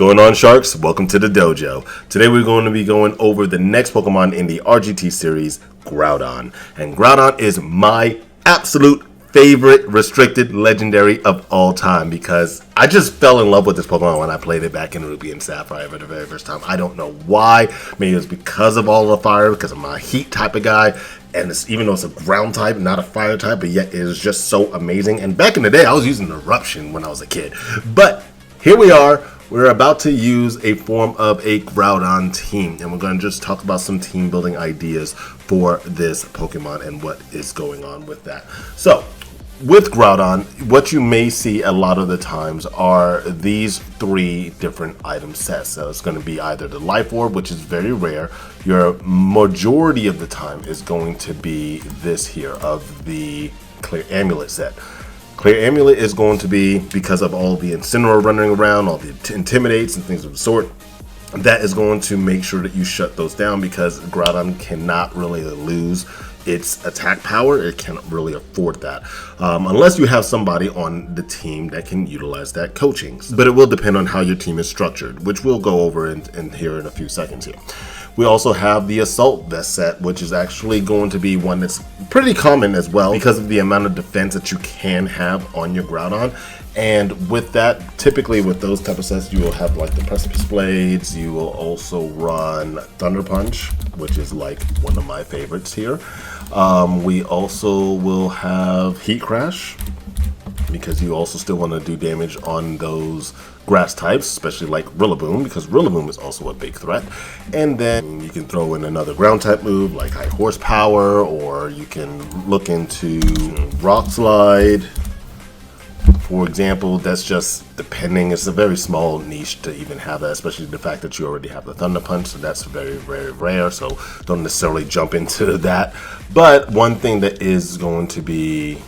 going on, sharks? Welcome to the dojo. Today we're going to be going over the next Pokemon in the R.G.T series, Groudon. And Groudon is my absolute favorite restricted legendary of all time because I just fell in love with this Pokemon when I played it back in Ruby and Sapphire for the very first time. I don't know why. Maybe it was because of all the fire, because I'm a heat type of guy. And even though it's a ground type, not a fire type, but yet it is just so amazing. And back in the day, I was using Eruption when I was a kid. But here we are. We're about to use a form of a Groudon team, and we're going to just talk about some team building ideas for this Pokemon and what is going on with that. So, with Groudon, what you may see a lot of the times are these three different item sets. So it's going to be either the Life Orb, which is very rare. Your majority of the time is going to be this here of the Clear Amulet set. Clear Amulet is going to be, because of all the Incineroar running around, all the Intimidates and things of the sort, that is going to make sure that you shut those down because Groudon cannot really lose its attack power. It can't really afford that unless you have somebody on the team that can utilize that coaching. But it will depend on how your team is structured, which we'll go over in here in a few seconds here. We also have the Assault Vest set, which is actually going to be one that's pretty common as well because of the amount of defense that you can have on your Groudon. And with that, typically with those type of sets, you will have like the Precipice Blades. You will also run Thunder Punch, which is like one of my favorites here. We also will have Heat Crash, because you also still want to do damage on those grass types, especially like Rillaboom, because Rillaboom is also a big threat. And then you can throw in another ground type move like High Horsepower, or you can look into Rock Slide. For example, that's just depending. It's a very small niche to even have that, especially the fact that you already have the Thunder Punch, so that's very, very rare, so don't necessarily jump into that. But one thing that is going to be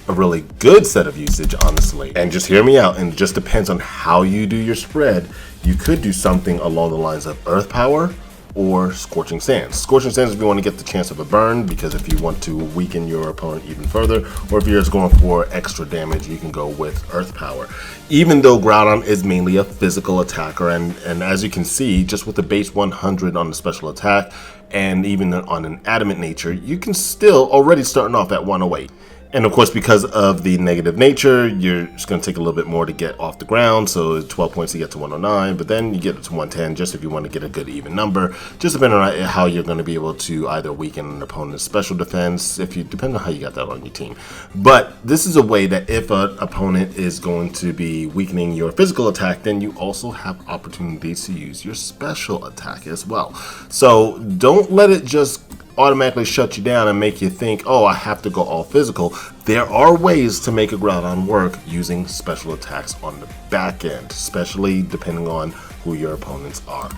a really good set of usage, honestly, and just hear me out, and it just depends on how you do your spread. You could do something along the lines of Earth Power or Scorching Sands. Scorching Sands if you want to get the chance of a burn, because if you want to weaken your opponent even further, or if you're just going for extra damage, you can go with Earth Power. Even though Groudon is mainly a physical attacker, and as you can see, just with the base 100 on the special attack, and even on an adamant nature, you can still already starting off at 108. And of course, because of the negative nature, you're just going to take a little bit more to get off the ground. So 12 points to get to 109, but then you get it to 110 just if you want to get a good even number. Just depending on how you're going to be able to either weaken an opponent's special defense, depending on how you got that on your team. But this is a way that if an opponent is going to be weakening your physical attack, then you also have opportunities to use your special attack as well. So don't let it just automatically shut you down and make you think, oh, I have to go all physical. There are ways to make a Groudon work using special attacks on the back end, especially depending on who your opponents are.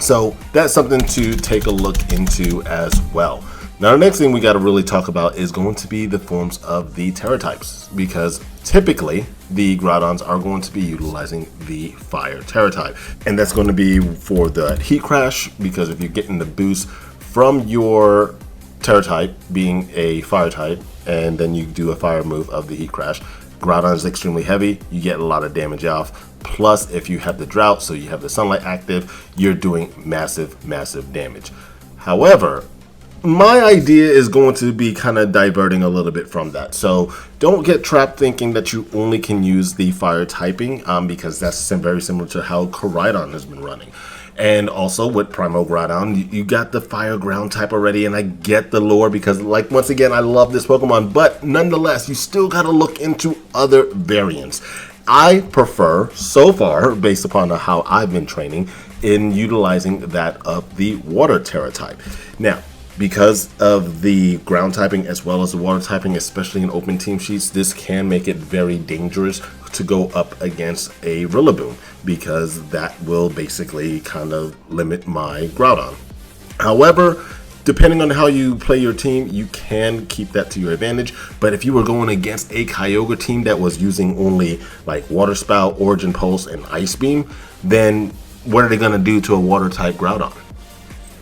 So that's something to take a look into as well. Now, the next thing we got to really talk about is going to be the forms of the Terra types, because typically the Groudons are going to be utilizing the Fire Terra type, and that's going to be for the Heat Crash, because if you're getting the boost from your Terra type being a fire type, and then you do a fire move of the Heat Crash, Groudon is extremely heavy, you get a lot of damage off. Plus, if you have the Drought, so you have the Sunlight active, you're doing massive, massive damage. However, my idea is going to be kind of diverting a little bit from that. So don't get trapped thinking that you only can use the fire typing, because that's very similar to how Koraidon has been running. And also with Primo Groudon, you got the fire ground type already, and I get the lore because, like, once again, I love this Pokemon, but nonetheless, you still got to look into other variants. I prefer, so far, based upon how I've been training, in utilizing that of the Water Terra type. Now, because of the ground typing as well as the water typing, especially in open team sheets, this can make it very dangerous to go up against a Rillaboom, because that will basically kind of limit my Groudon. However, depending on how you play your team, you can keep that to your advantage. But if you were going against a Kyogre team that was using only like Water Spout, Origin Pulse, and Ice Beam, then what are they going to do to a water type Groudon?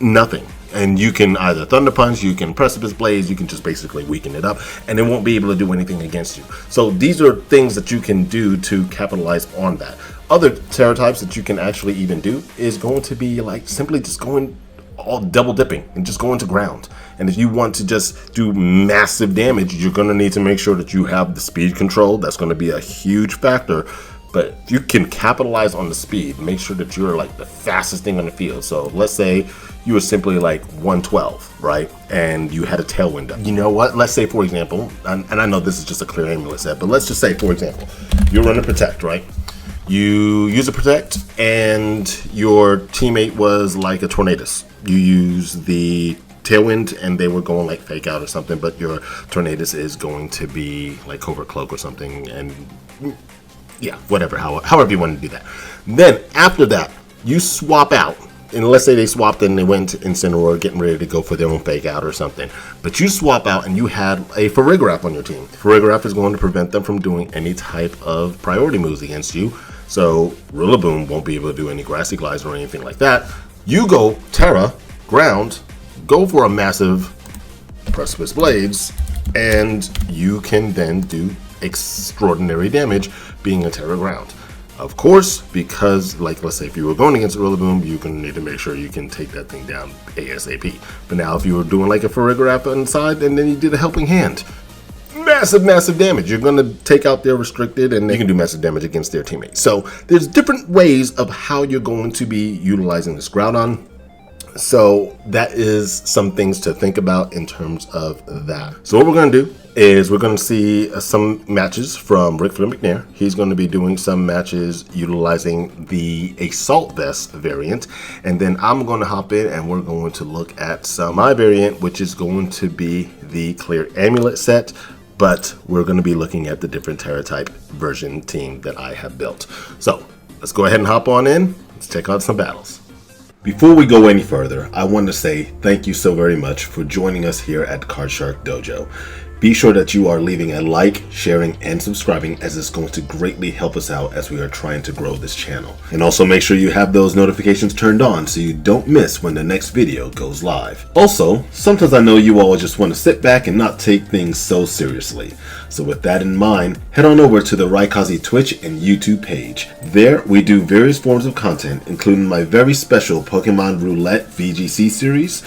Nothing. And you can either Thunder Punch, you can Precipice Blades, you can just basically weaken it up, and it won't be able to do anything against you. So these are things that you can do to capitalize on that. Other Terra types that you can actually even do is going to be like simply just going all double dipping and just going to ground. And if you want to just do massive damage, you're going to need to make sure that you have the speed control. That's going to be a huge factor. But you can capitalize on the speed. Make sure that you're like the fastest thing on the field. So let's say you were simply like 112, right? And you had a tailwind up. You know what? Let's say, for example, and I know this is just a clear amulet set, but let's just say, for example, you're running Protect, right? You use a Protect and your teammate was like a Tornadus. You use the Tailwind and they were going like Fake Out or something, but your Tornadus is going to be like Covert Cloak or something, and yeah, whatever, however you want to do that. Then after that, you swap out, and let's say they swapped and they went to Incineroar getting ready to go for their own Fake Out or something, but you swap out and you had a Farigiraf on your team. Farigiraf is going to prevent them from doing any type of priority moves against you, so Rillaboom won't be able to do any Grassy Glides or anything like that. You go Terra, ground, go for a massive Precipice Blades, and you can then do extraordinary damage being a Terra ground. Of course, because like let's say if you were going against Rillaboom, you're going to need to make sure you can take that thing down ASAP. But now if you were doing like a Farigiraf inside and then you did a Helping Hand, massive damage. You're going to take out their restricted and they can do massive damage against their teammates. So there's different ways of how you're going to be utilizing this Groudon. So that is some things to think about in terms of that. So what we're going to do is we're going to see some matches from Rick Flair McNair. He's going to be doing some matches utilizing the Assault Vest variant. And then I'm going to hop in and we're going to look at my variant, which is going to be the Clear Amulet set. But we're going to be looking at the different Terra type version team that I have built. So let's go ahead and hop on in. Let's check out some battles. Before we go any further, I want to say thank you so very much for joining us here at Card Shark Dojo. Be sure that you are leaving a like, sharing, and subscribing, as it's going to greatly help us out as we are trying to grow this channel. And also make sure you have those notifications turned on so you don't miss when the next video goes live. Also, sometimes I know you all just want to sit back and not take things so seriously. So with that in mind, head on over to the Raikazi Twitch and YouTube page. There, we do various forms of content, including my very special Pokemon Roulette VGC series,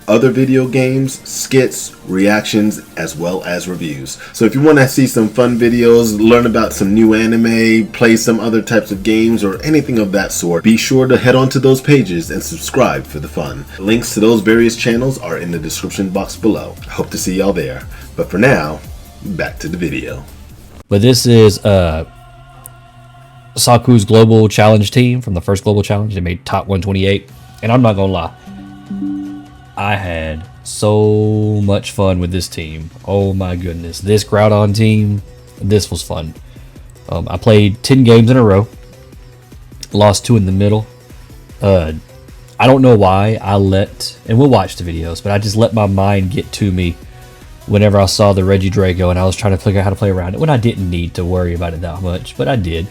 other video games, skits, reactions, as well as reviews. So if you want to see some fun videos, learn about some new anime, play some other types of games, or anything of that sort, be sure to head on to those pages and subscribe for the fun. Links to those various channels are in the description box below. I hope to see y'all there. But for now, back to the video. But this is Saku's global challenge team from the first global challenge. They made top 128, and I'm not gonna lie, I had so much fun with this team. Oh my goodness, this Groudon team, this was fun. I played 10 games in a row, lost 2 in the middle. I don't know why I let, and we'll watch the videos, but I just let my mind get to me whenever I saw the Regidrago and I was trying to figure out how to play around it when I didn't need to worry about it that much, but I did.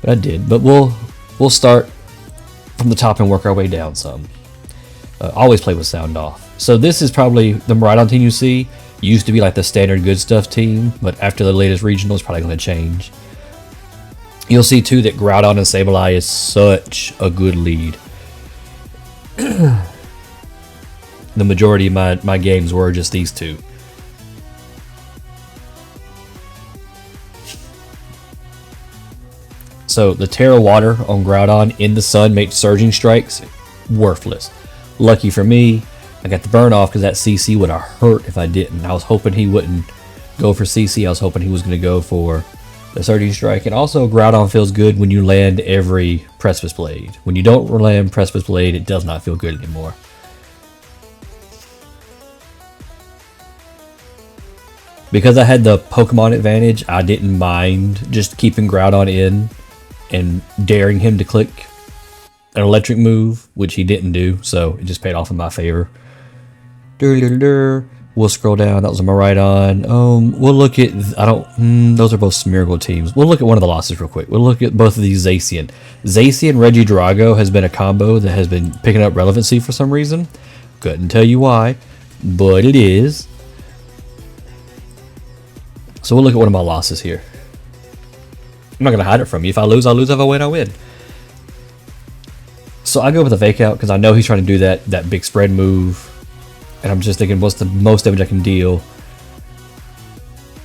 But we'll start from the top and work our way down some. Always play with sound off. So this is probably the Koraidon team you see. Used to be like the standard good stuff team, but after the latest regional, it's probably going to change. You'll see too that Groudon and Sableye is such a good lead. The majority of my games were just these two. So the Terra Water on Groudon in the sun makes Surging Strikes worthless. Lucky for me, I got the burn off because that CC would have hurt if I didn't. I was hoping he wouldn't go for CC. I was hoping he was going to go for the Surging Strike. And also, Groudon feels good when you land every Precipice Blade. When you don't land Precipice Blade, it does not feel good anymore. Because I had the Pokemon advantage, I didn't mind just keeping Groudon in and daring him to click an electric move, which he didn't do, so it just paid off in my favor. We'll scroll down. That was a Koraidon. We'll look at, those are both Smeargle teams. We'll look at one of the losses real quick. We'll look at both of these Zacian. Zacian Regidrago has been a combo that has been picking up relevancy for some reason. Couldn't tell you why, but it is. So we'll look at one of my losses here. I'm not going to hide it from you. If I lose, I'll lose. If I win, I win. So I go with a fake out because I know he's trying to do that big spread move. And I'm just thinking, what's the most damage I can deal?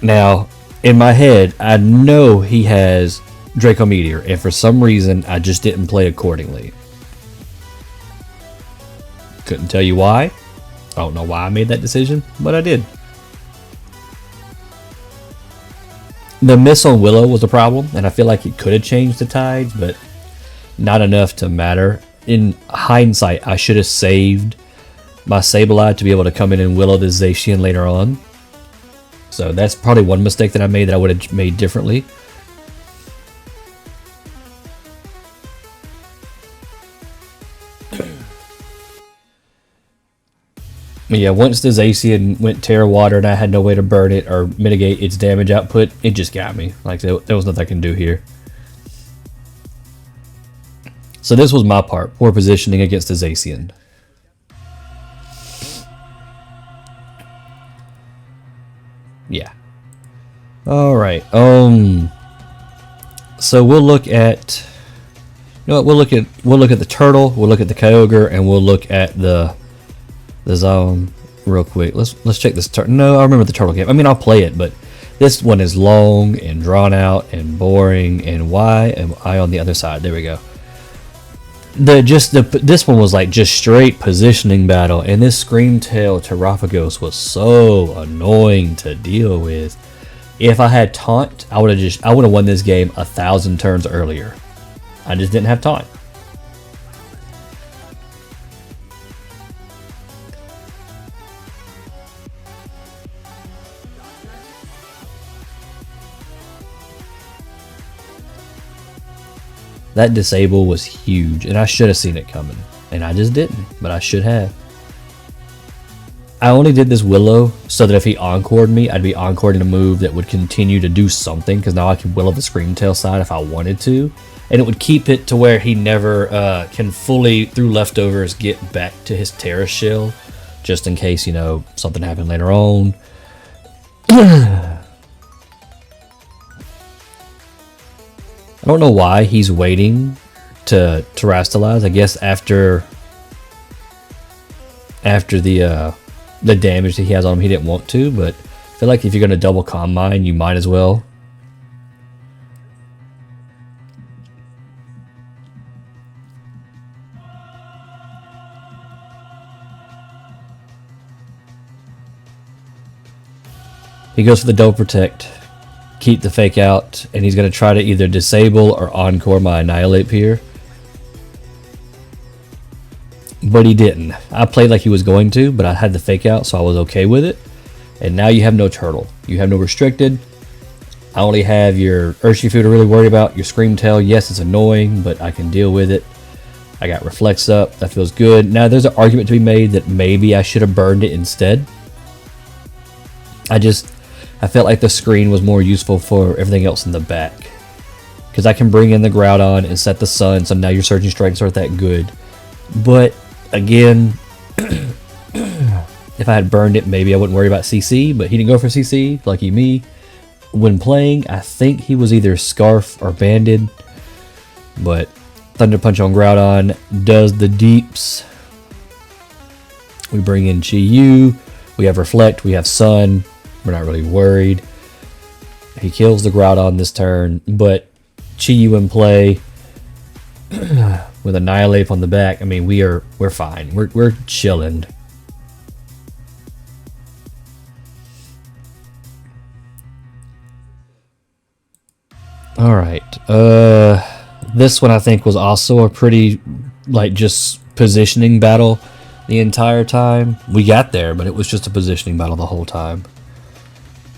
Now, in my head, I know he has Draco Meteor. And for some reason, I just didn't play accordingly. Couldn't tell you why. I don't know why I made that decision, but I did. The miss on Willow was a problem, and I feel like it could have changed the tides, but not enough to matter. In hindsight, I should have saved my Sableye to be able to come in and Willow the Zacian later on. So that's probably one mistake that I made that I would have made differently. But yeah, once the Zacian went Terra Water and I had no way to burn it or mitigate its damage output, it just got me. Like, there was nothing I can do here. So this was my part, poor positioning against the Zacian. Yeah. Alright, so we'll look at, you know what, we'll look at the turtle, we'll look at the Kyogre, and we'll look at the zone real quick. Let's check this turtle. No, I remember the turtle game. I mean, I'll play it, but this one is long and drawn out and boring. And why am I on the other side? There we go. This one was like just straight positioning battle, and this Screamtail Terraphagos was so annoying to deal with. If I had taunt, I would have won this game 1,000 turns earlier. I just didn't have taunt. That disable was huge, and I should have seen it coming, and I just didn't, but I should have. I only did this Willow so that if he encored me, I'd be encored a move that would continue to do something, because now I can Willow the Screamtail side if I wanted to, and it would keep it to where he never can fully, through leftovers, get back to his Terra Shell, just in case, you know, something happened later on. I don't know why he's waiting to terrestrialize. I guess after the damage that he has on him, he didn't want to, but I feel like if you're going to double Calm Mind, you might as well. He goes for the double protect. Keep the fake out, and he's going to try to either disable or encore my Annihilate here. But he didn't. I played like he was going to, but I had the fake out, so I was okay with it. And now you have no turtle. You have no restricted. I only have your Urshifu to really worry about. Your Screamtail, yes, it's annoying, but I can deal with it. I got Reflex up. That feels good. Now there's an argument to be made that maybe I should have burned it instead. I felt like the screen was more useful for everything else in the back. Because I can bring in the Groudon and set the sun, so now your Surging Strikes aren't that good. But, again, if I had burned it, maybe I wouldn't worry about CC, but he didn't go for CC, lucky me. When playing, I think he was either Scarf or Banded, but Thunder Punch on Groudon does the deeps. We bring in Chi-Yu, we have Reflect, we have Sun. We're not really worried. He kills the Groudon this turn, but Chi-Yu in play with Annihilate on the back. I mean, we're fine. We're chilling. All right. This one I think was also a pretty like just positioning battle the entire time. We got there, but it was just a positioning battle the whole time.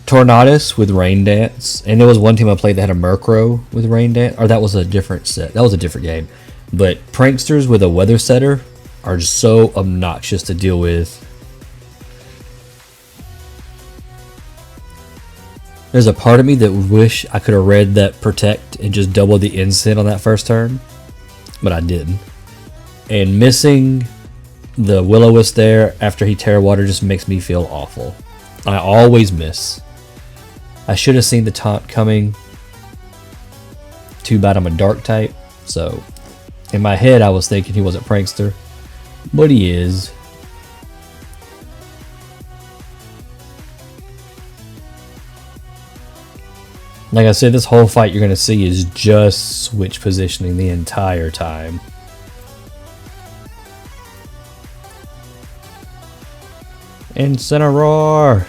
Tornadus with Rain Dance, and there was one team I played that had a Murkrow with Rain Dance, or that was a different set. That was a different game. But Pranksters with a Weather Setter are so obnoxious to deal with. There's a part of me that wish I could have read that Protect and just doubled the Instant on that first turn, but I didn't. And missing The Will-O-Wisp there after he Terra Water just makes me feel awful. I always miss. I should have seen the taunt coming. Too bad I'm a dark type. So in my head I was thinking he wasn't Prankster. But he is. Like I said, this whole fight you're going to see is just switch positioning the entire time. Incineroar!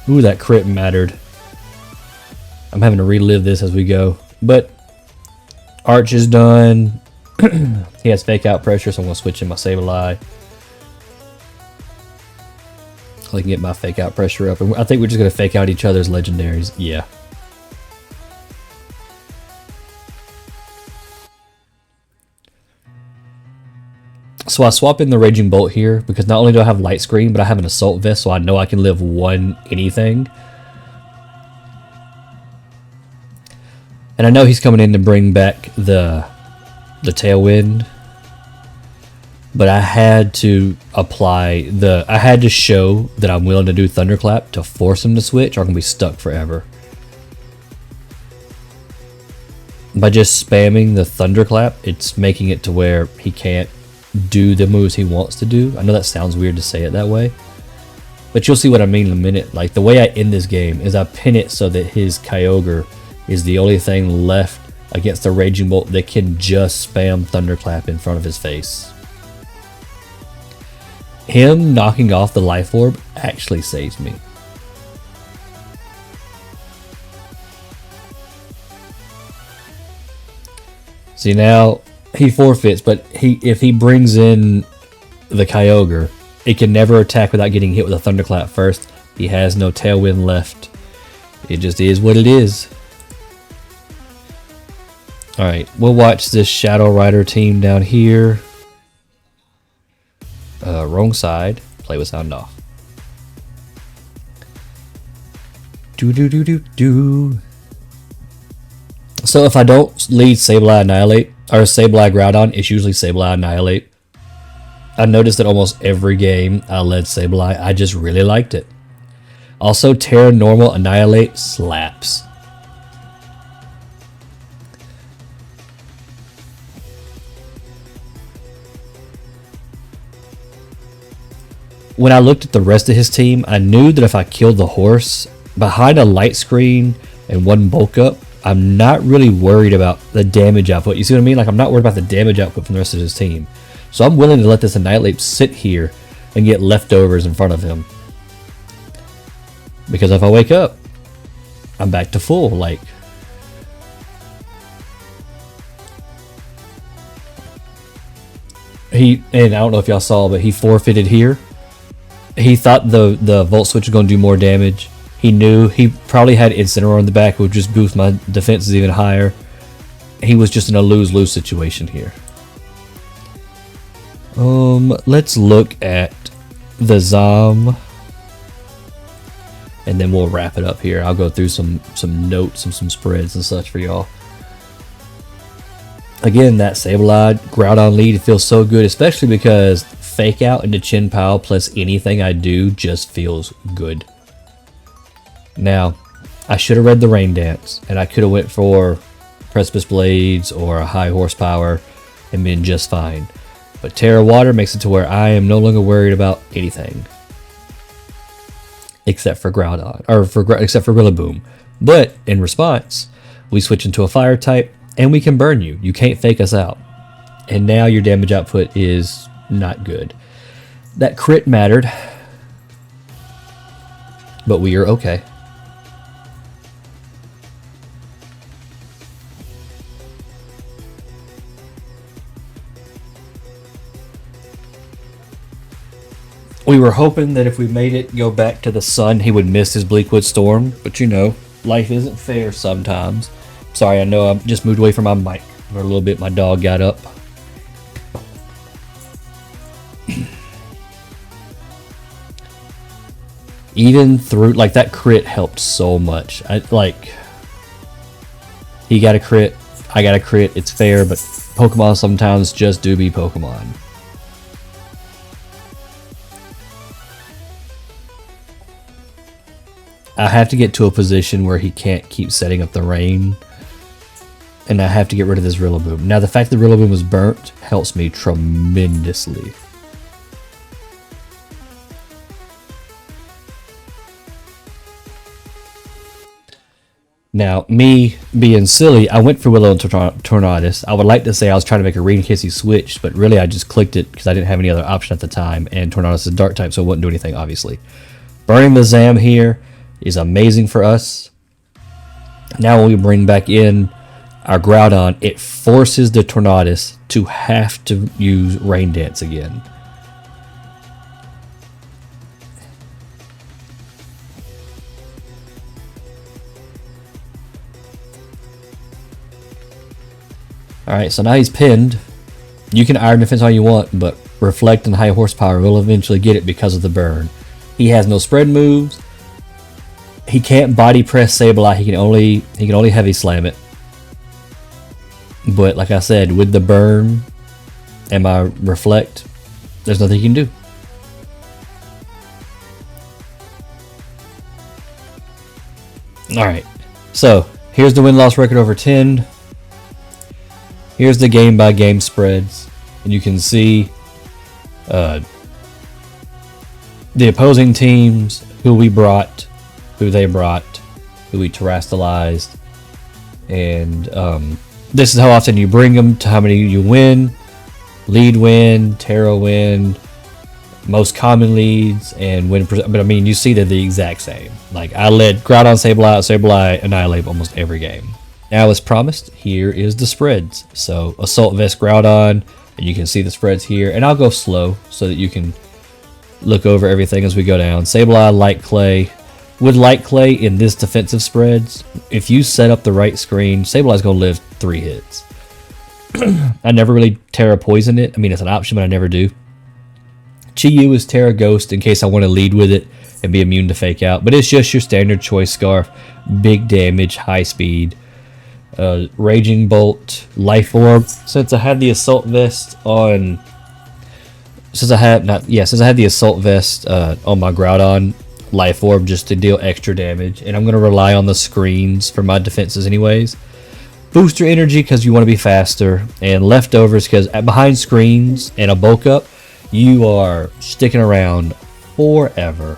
Ooh, that crit mattered. I'm having to relive this as we go. But Arch is done. He has fake out pressure, so I'm going to switch in my Sableye. So I can get my fake out pressure up. And I think we're just going to fake out each other's legendaries. Yeah. So I swap in the Raging Bolt here because not only do I have Light Screen, but I have an Assault Vest, so I know I can live one anything. And I know he's coming in to bring back the Tailwind. But I had to apply I had to show that I'm willing to do Thunderclap to force him to switch, or I'm going to be stuck forever. By just spamming the Thunderclap, it's making it to where he can't do the moves he wants to do. I know that sounds weird to say it that way, but you'll see what I mean in a minute. Like, the way I end this game is I pin it so that his Kyogre is the only thing left against the Raging Bolt that can just spam Thunderclap in front of his face. Him knocking off the Life Orb actually saves me. See, now he forfeits, but if he brings in the Kyogre, it can never attack without getting hit with a Thunderclap first. He has no Tailwind left. It just is what it is. Alright, we'll watch this Shadow Rider team down here. Wrong side. Play with sound off. Do. So if I don't lead Sableye Annihilate, or Sableye Groudon, it's usually Sableye Annihilate. I noticed that almost every game I led Sableye, I just really liked it. Also, Terra Normal Annihilate slaps. When I looked at the rest of his team, I knew that if I killed the horse behind a light screen and one bulk up, I'm not really worried about the damage output. You see what I mean? Like, I'm not worried about the damage output from the rest of his team. So I'm willing to let this Annihilate sit here and get leftovers in front of him. Because if I wake up, I'm back to full. Like, and I don't know if y'all saw, but he forfeited here. He thought the Volt Switch was going to do more damage. He knew he probably had Incineroar in the back, which would just boost my defenses even higher. He was just in a lose-lose situation here. Let's look at the Zom, and then we'll wrap it up here. I'll go through some notes and some spreads and such for y'all. Again, that Sableye Groudon lead feels so good, especially because fake out into Chin Pao plus anything I do just feels good. Now, I should have read the Rain Dance, and I could have went for Precipice Blades or a high horsepower and been just fine. But Terra Water makes it to where I am no longer worried about anything. Except for Groudon, or except for Rillaboom. But in response, we switch into a fire type, and we can burn you. You can't fake us out. And now your damage output is not good. That crit mattered, but we are okay. We were hoping that if we made it go back to the sun, he would miss his Bleakwood Storm, but you know, life isn't fair sometimes. Sorry, I know I just moved away from my mic for a little bit. My dog got up. Even through, like, that crit helped so much. He got a crit, I got a crit, it's fair, but Pokemon sometimes just do be Pokemon. I have to get to a position where he can't keep setting up the rain, and I have to get rid of this Rillaboom. Now, the fact that Rillaboom was burnt helps me tremendously. Now, me being silly, I went for Willow and Tornadus. I would like to say I was trying to make a read in case he switched, but really I just clicked it because I didn't have any other option at the time, and Tornadus is Dark type, so it wouldn't do anything, obviously. Burning the Zam here is amazing for us. Now when we bring back in our Groudon, it forces the Tornadus to have to use Rain Dance again. Alright, so now he's pinned. You can Iron Defense all you want, but Reflect and High Horsepower will eventually get it because of the burn. He has no spread moves. He can't body press Sableye. He can only heavy slam it. But like I said, with the burn and my Reflect, there's nothing he can do. Alright, so here's the win-loss record over 10. Here's the game-by-game spreads. And you can see the opposing teams, who we brought, who they brought, who we terastallized. And this is how often you bring them, to how many you win. Lead win, Terra win, most common leads, and win. But I mean, you see they're the exact same. Like, I led Groudon, Sableye, Annihilate almost every game. Now, as promised, here is the spreads. So, Assault Vest Groudon, and you can see the spreads here. And I'll go slow so that you can look over everything as we go down. Sableye, Light Clay. With Light Clay in this defensive spreads, if you set up the right screen, Sableye's going to live 3 hits. I never really Terra Poison it. I mean, it's an option, but I never do. Chi-Yu is Terra Ghost in case I want to lead with it and be immune to Fake Out. But it's just your standard Choice Scarf. Big damage, high speed. Raging Bolt, Life Orb. Since I had the Assault Vest on... Since I had the Assault Vest on my Groudon, Life Orb just to deal extra damage. And I'm going to rely on the screens for my defenses anyways. Booster Energy because you want to be faster. And Leftovers because behind screens and a bulk up, you are sticking around forever.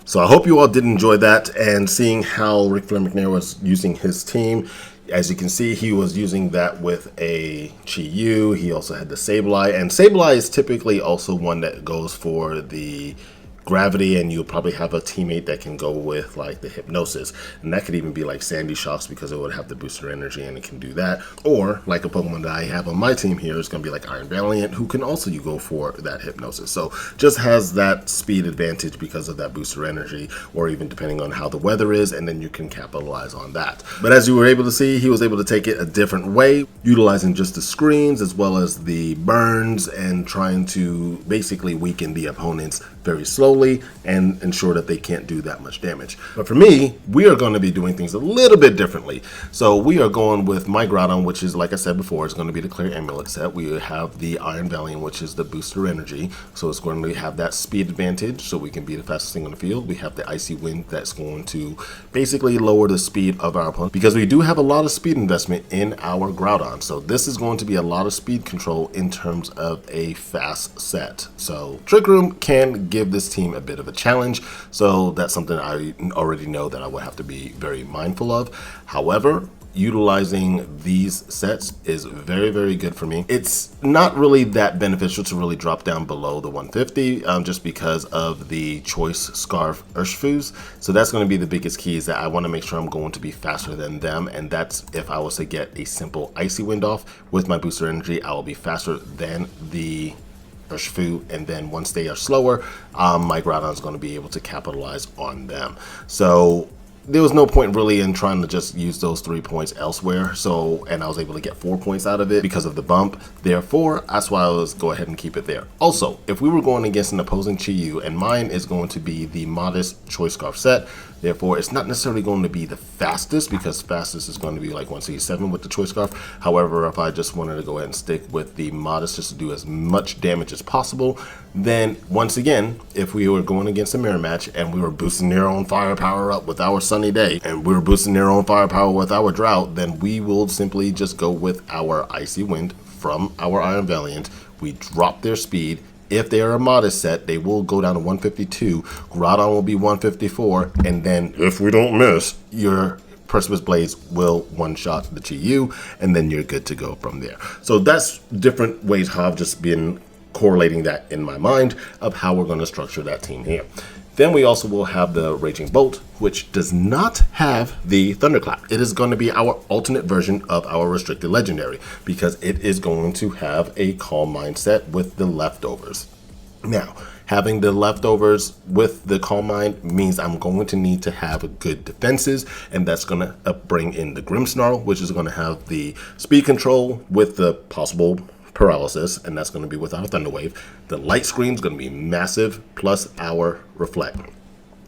So I hope you all did enjoy that, and seeing how Ric Flair McNair was using his team. As you can see, he was using that with a Chi-Yu. He also had the Sableye, and Sableye is typically also one that goes for the Gravity, and you'll probably have a teammate that can go with like the Hypnosis, and that could even be like Sandy Shocks because it would have the booster energy and it can do that. Or like a Pokemon that I have on my team here is going to be like Iron Valiant, who can also you go for that Hypnosis. So just has that speed advantage because of that booster energy, or even depending on how the weather is, and then you can capitalize on that. But as you were able to see, he was able to take it a different way, utilizing just the screens as well as the burns and trying to basically weaken the opponents very slowly and ensure that they can't do that much damage. But for me, we are going to be doing things a little bit differently. So we are going with my Groudon, which is, like I said before, is going to be the Clear Amulet set. We have the Iron Valiant, which is the booster energy. So it's going to have that speed advantage, so we can be the fastest thing on the field. We have the Icy Wind that's going to basically lower the speed of our opponent, because we do have a lot of speed investment in our Groudon. So this is going to be a lot of speed control in terms of a fast set. So Trick Room can give this team a bit of a challenge, so that's something I already know that I would have to be very mindful of. However, utilizing these sets is very, very good for me. It's not really that beneficial to really drop down below the 150 just because of the Choice Scarf Urshfus. So that's going to be the biggest key, is that I want to make sure I'm going to be faster than them, and that's if I was to get a simple Icy Wind off with my booster energy, I will be faster than the Urshifu, and then once they are slower, my Groudon is going to be able to capitalize on them. So there was no point really in trying to just use those 3 points elsewhere. So, and I was able to get 4 points out of it because of the bump. Therefore, that's why I was go ahead and keep it there. Also, if we were going against an opposing Chi-Yu, and mine is going to be the modest Choice Scarf set, therefore it's not necessarily going to be the fastest, because fastest is going to be like 167 with the Choice Scarf. However, if I just wanted to go ahead and stick with the modest just to do as much damage as possible, then once again, if we were going against a mirror match and we were boosting their own firepower up with our Sunny Day, and we were boosting their own firepower with our Drought, then we will simply just go with our Icy Wind from our Iron Valiant. We drop their speed. If they are a modest set, they will go down to 152. Groudon will be 154, and then if we don't miss, your Precipice Blades will one-shot the Chi-Yu, and then you're good to go from there. So that's different ways how I've just been correlating that in my mind of how we're going to structure that team here. Then we also will have the Raging Bolt, which does not have the Thunderclap. It is going to be our alternate version of our restricted legendary, because it is going to have a Calm Mind set with the leftovers. Now, having the leftovers with the Calm Mind means I'm going to need to have good defenses, and that's going to bring in the Grimmsnarl, which is going to have the speed control with the possible paralysis, and that's going to be with our Thunder Wave. The light screen is going to be massive, plus our Reflect.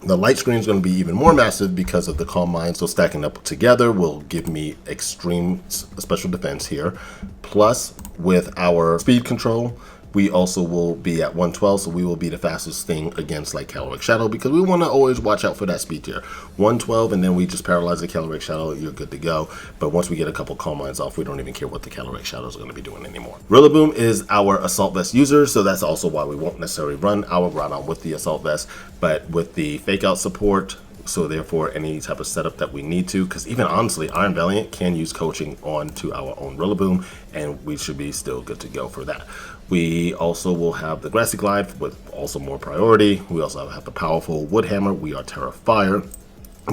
The light screen is going to be even more massive because of the Calm Mind, so stacking up together will give me extreme special defense here. Plus, with our speed control, we also will be at 112, so we will be the fastest thing against like Caloric Shadow, because we want to always watch out for that speed tier. 112, and then we just paralyze the Caloric Shadow, you're good to go. But once we get a couple Calm Minds off, we don't even care what the Caloric Shadows are going to be doing anymore. Rillaboom is our Assault Vest user, so that's also why we won't necessarily run our Groudon with the Assault Vest, but with the Fake Out support, so therefore any type of setup that we need to, because even honestly, Iron Valiant can use coaching onto our own Rillaboom, and we should be still good to go for that. We also will have the Grassy Glide with also more priority. We also have the powerful Wood Hammer. We are Terra Fire,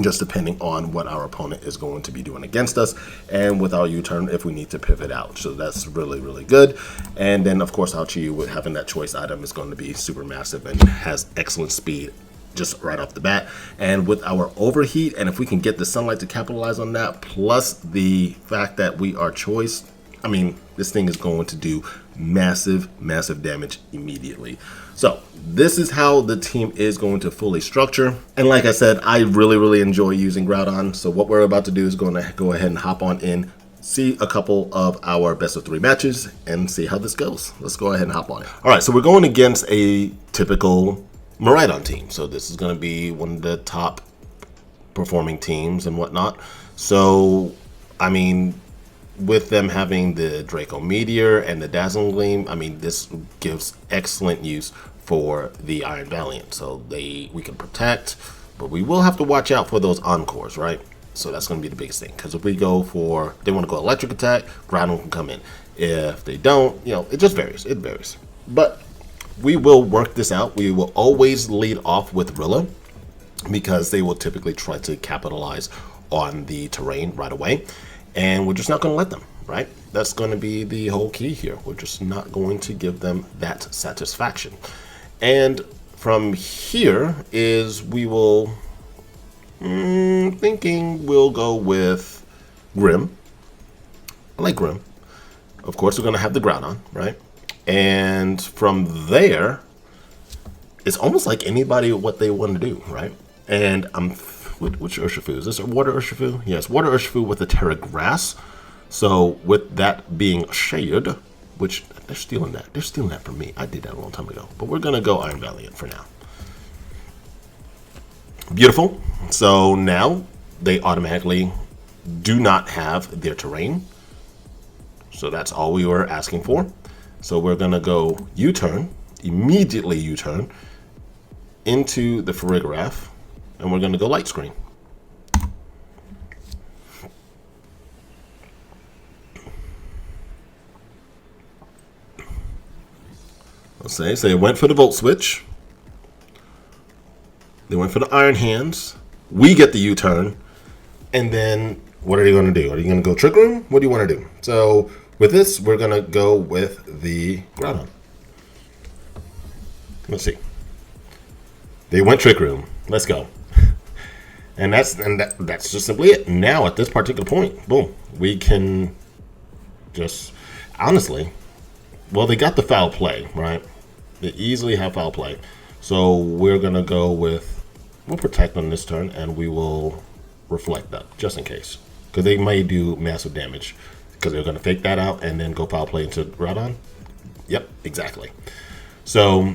just depending on what our opponent is going to be doing against us, and with our U-turn if we need to pivot out. So that's really, really good. And then of course our Chi-Yu with having that choice item is going to be super massive and has excellent speed just right off the bat. And with our Overheat, and if we can get the Sunlight to capitalize on that, plus the fact that we are choice, I mean, this thing is going to do massive, massive damage immediately. So this is how the team is going to fully structure. And like I said, I really, really enjoy using Groudon. So what we're about to do is going to go ahead and hop on in, see a couple of our best of 3 matches, and see how this goes. Let's go ahead and hop on it. All right, so we're going against a typical Koraidon team. So this is going to be one of the top performing teams and whatnot. So, I mean, with them having the Draco Meteor and the Dazzling Gleam, I mean, this gives excellent use for the Iron Valiant. So we can protect, but we will have to watch out for those Encores, right? So that's going to be the biggest thing, because if we go for, they want to go Electric Attack, Groudon can come in. If they don't, you know, it just varies. It varies. But we will work this out. We will always lead off with Rilla, because they will typically try to capitalize on the terrain right away. And we're just not going to let them, right? That's going to be the whole key here. We're just not going to give them that satisfaction. And from here is we will, thinking we'll go with Grim. I like Grim. Of course, we're going to have the Groudon, right? And from there, it's almost like anybody what they want to do, right? And which Urshifu? Is this a Water Urshifu? Yes, Water Urshifu with the Terra Grass. So with that being shared, which they're stealing that. They're stealing that from me. I did that a long time ago. But we're going to go Iron Valiant for now. Beautiful. So now they automatically do not have their terrain. So that's all we were asking for. So we're going to go U-turn, immediately U-turn into the Farigiraf. And we're going to go Light Screen. Let's say they went for the Volt Switch. They went for the Iron Hands. We get the U-turn. And then what are they going to do? Are you going to go Trick Room? What do you want to do? So with this, we're going to go with the Groudon. Let's see. They went Trick Room. Let's go. And that's just simply it. Now, at this particular point, boom, we can just, honestly, well, they got the foul play, right? They easily have foul play. So we're going to go with, we'll protect on this turn, and we will reflect that, just in case. Because they may do massive damage. Because they're going to fake that out and then go foul play into Groudon. Yep, exactly. So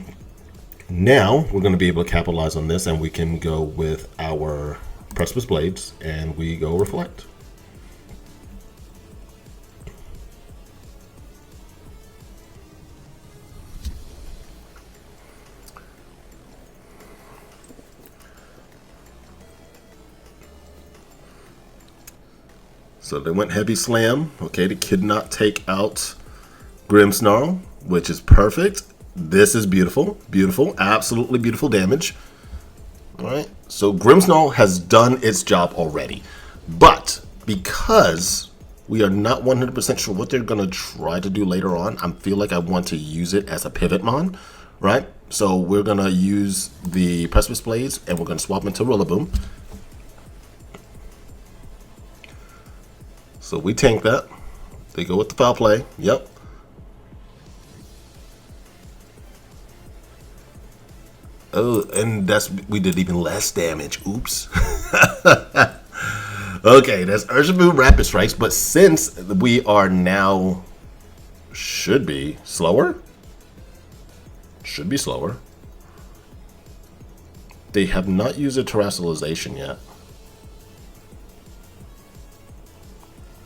now we're going to be able to capitalize on this, and we can go with our Precipice Blades, and we go reflect. So they went heavy slam. Okay, they could not take out Grimmsnarl, which is perfect. This is beautiful, beautiful, absolutely beautiful damage. All right, so Grimmsnarl has done its job already, but because we are not 100% sure what they're gonna try to do later on, I feel like I want to use it as a pivot mon, right? So we're gonna use the Precipice Blades, and we're gonna swap into Rillaboom. So we tank that. They go with the foul play. Yep. Oh, and we did even less damage. Oops. Okay, that's Urshifu Rapid Strikes, but since we are now should be slower. They have not used a terrestrialization yet.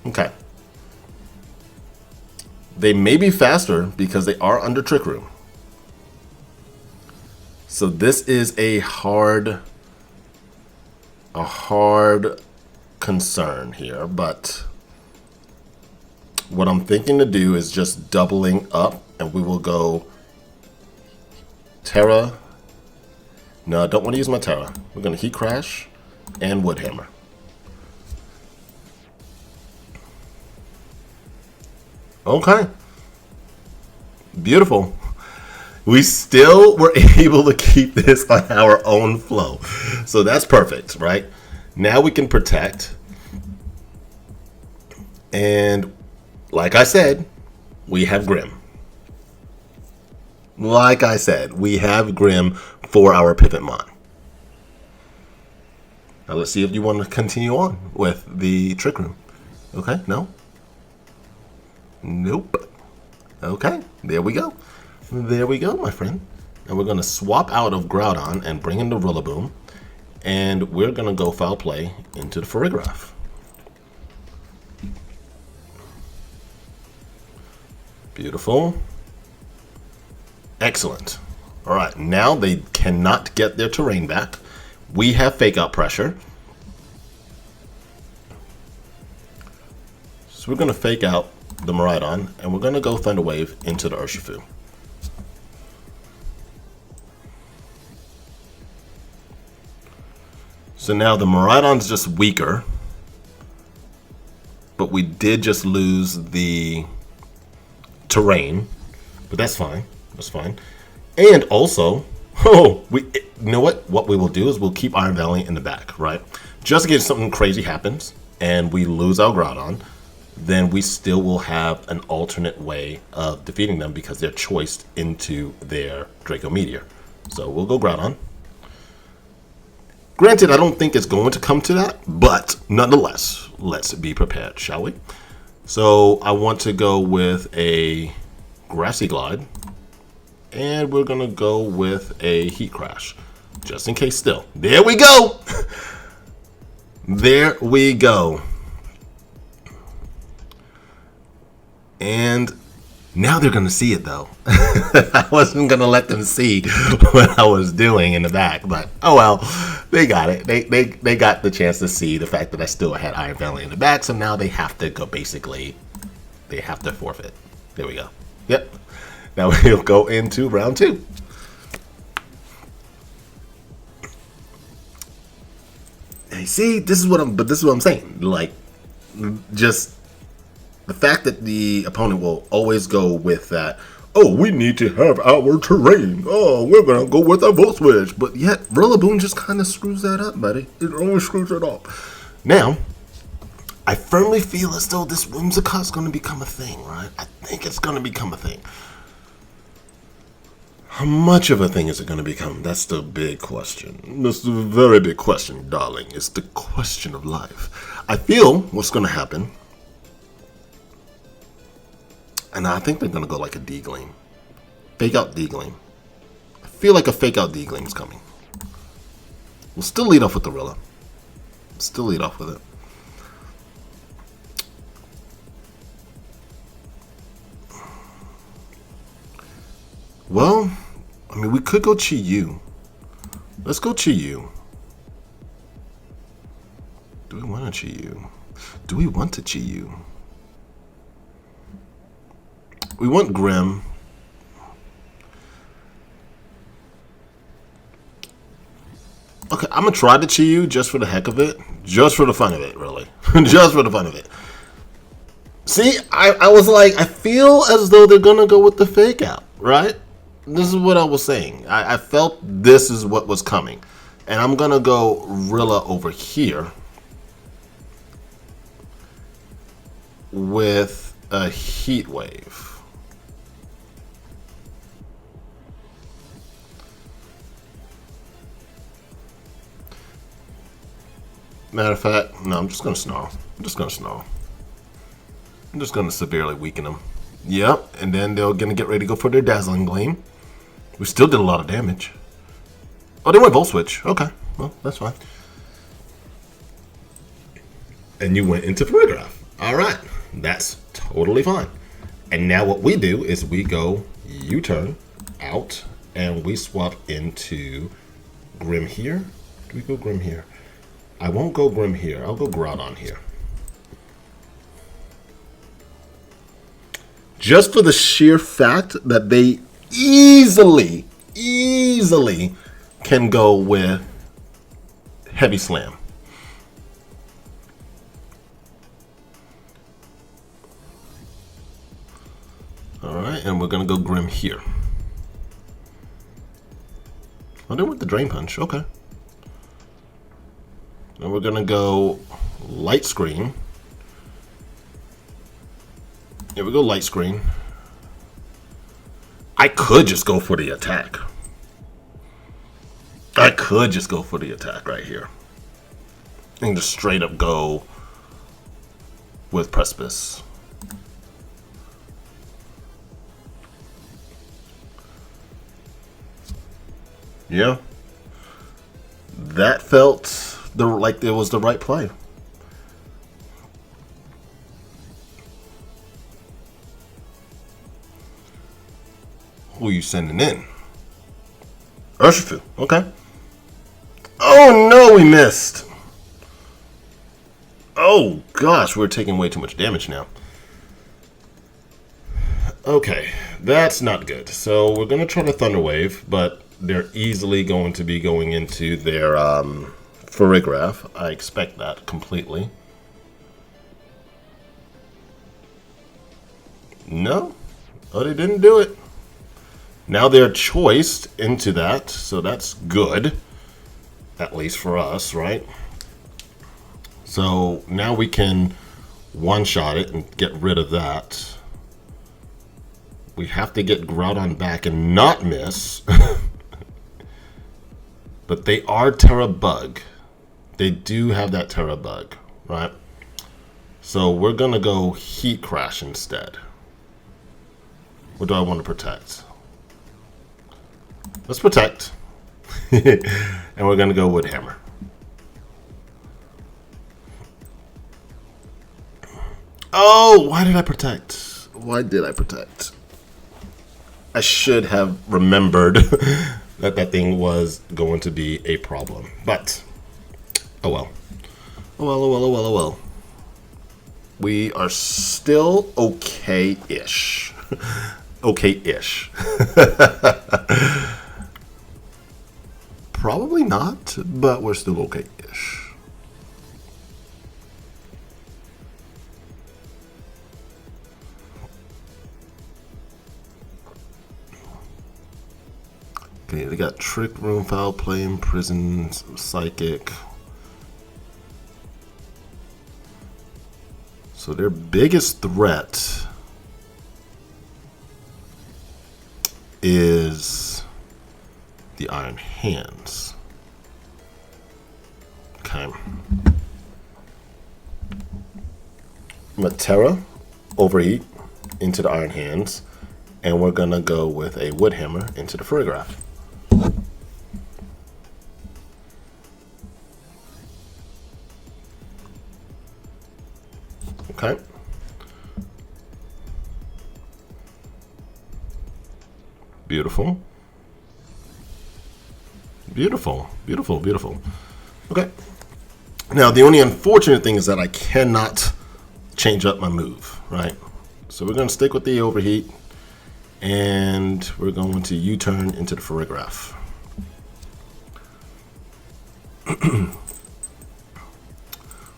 Okay. They may be faster because they are under Trick Room. So this is a hard concern here, but what I'm thinking to do is just doubling up, and we will go Terra. No, I don't want to use my Terra. We're going to Heat Crash and Wood Hammer. Okay. Beautiful. We still were able to keep this on our own flow. So that's perfect, right? Now we can protect. And like I said, we have Grim. Like I said, we have Grim for our pivot mon. Now let's see if you want to continue on with the Trick Room. Okay, no? Nope. Okay, there we go. There we go, my friend. And we're going to swap out of Groudon and bring in the Rillaboom. And we're going to go foul play into the Farigiraf. Beautiful. Excellent. All right, now they cannot get their terrain back. We have Fake Out Pressure. So we're going to fake out the Koraidon, and we're going to go Thunder Wave into the Urshifu. So now the Koraidon's just weaker, but we did just lose the terrain, but that's fine. That's fine. And also, you know what? What we will do is we'll keep Iron Valley in the back, right? Just in case something crazy happens and we lose our Groudon, then we still will have an alternate way of defeating them because they're choiced into their Draco Meteor. So we'll go Groudon. Granted, I don't think it's going to come to that, but nonetheless, let's be prepared, shall we? So I want to go with a Grassy Glide, and we're going to go with a Heat Crash, just in case still. There we go! There we go. And now they're going to see it, though. I wasn't going to let them see what I was doing in the back, but oh well, they got it. They got the chance to see the fact that I still had Iron Valley in the back, so now they have to go, basically, they have to forfeit. There we go. Yep. Now we'll go into round 2. Hey, see, this is what I'm saying. Like, just the fact that the opponent will always go with that Oh, we need to have our terrain. Oh, we're going to go with a volt switch. But yet, Rillaboom just kind of screws that up, buddy. It always screws it up. Now, I firmly feel as though this Whimsicott is going to become a thing, right? I think it's going to become a thing. How much of a thing is it going to become? That's the big question. That's the very big question, darling. It's the question of life. I feel what's going to happen, and I think they're going to go like a D-Gleam. Fake out D-Gleam. I feel like a fake out D-Gleam is coming. We'll still lead off with the Rilla. Still lead off with it. Well, I mean, we could go Chi-Yu. Let's go Chi-Yu. Do we want a Chi-Yu? Do we want a Chi-Yu? We want Grim. Okay, I'm going to try the Chi-Yu just for the heck of it. Just for the fun of it, really. Just for the fun of it. See, I was like, I feel as though they're going to go with the fake out, right? This is what I was saying. I felt this is what was coming. And I'm going to go Rilla over here with a Heat Wave. Matter of fact, no, I'm just going to Snarl. I'm just going to Snarl. I'm just going to severely weaken them. Yep, and then they're going to get ready to go for their Dazzling Gleam. We still did a lot of damage. Oh, they went Volt Switch. Okay, well, that's fine. And you went into Paragraph. All right, that's totally fine. And now what we do is we go U-turn out, and we swap into Grim here. Do we go Grim here? I won't go Grim here. I'll go Groudon here. Just for the sheer fact that they easily can go with Heavy Slam. Alright, and we're going to go Grim here. Oh, they went the Drain Punch. Okay. And we're going to go Light Screen. Here we go, Light Screen. I could just go for the attack. I could just go for the attack right here. And just straight up go with Precipice. Yeah. That felt like it was the right play. Who are you sending in? Urshifu. Okay. Oh no, we missed. Oh gosh, we're taking way too much damage now. Okay, that's not good. So we're gonna try to Thunder Wave, but they're easily going to be going into their Farigiraf. I expect that completely. No. Oh, they didn't do it. Now they're choiced into that, so that's good. At least for us, right? So now we can one-shot it and get rid of that. We have to get Groudon back and not miss. But they are Terra Bug. They do have that Terra Bug, right? So we're going to go Heat Crash instead. What do I want to protect? Let's protect. And we're going to go Wood Hammer. Oh, why did I protect? Why did I protect? I should have remembered that that thing was going to be a problem. But, oh well. Oh well, oh well, oh well, oh well. We are still okay-ish. Okay-ish. Probably not, but we're still okay-ish. Okay, they got Trick Room, Foul Play, Imprison, Psychic. So their biggest threat is the Iron Hands. Okay. Matera, Overheat into the Iron Hands, and we're gonna go with a Wood Hammer into the Photograph. Okay. Beautiful. Beautiful, beautiful, beautiful. Okay. Now, the only unfortunate thing is that I cannot change up my move, right? So we're going to stick with the Overheat, and we're going to U-turn into the Photograph.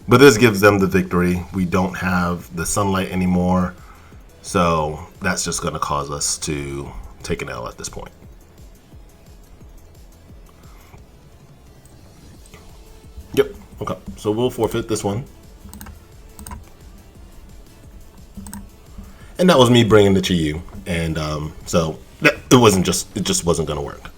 But this gives them the victory. We don't have the sunlight anymore, so that's just going to cause us to take an L at this point. Yep. Okay. So we'll forfeit this one. And that was me bringing the Chi-Yu, and so it just wasn't going to work.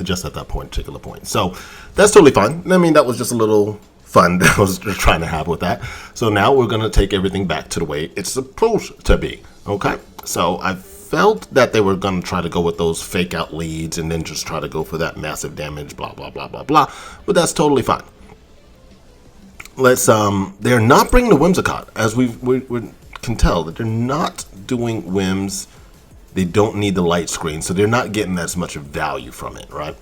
Just at that particular point. So that's totally fine. I mean, that was just a little fun that I was trying to have with that. So now we're going to take everything back to the way it's supposed to be. Okay. So I felt that they were going to try to go with those fake out leads and then just try to go for that massive damage, blah, blah, blah, blah, blah. But that's totally fine. Let's, they're not bringing the Whimsicott, as we can tell that they're not doing whims. They don't need the light screen, so they're not getting as much value from it, right?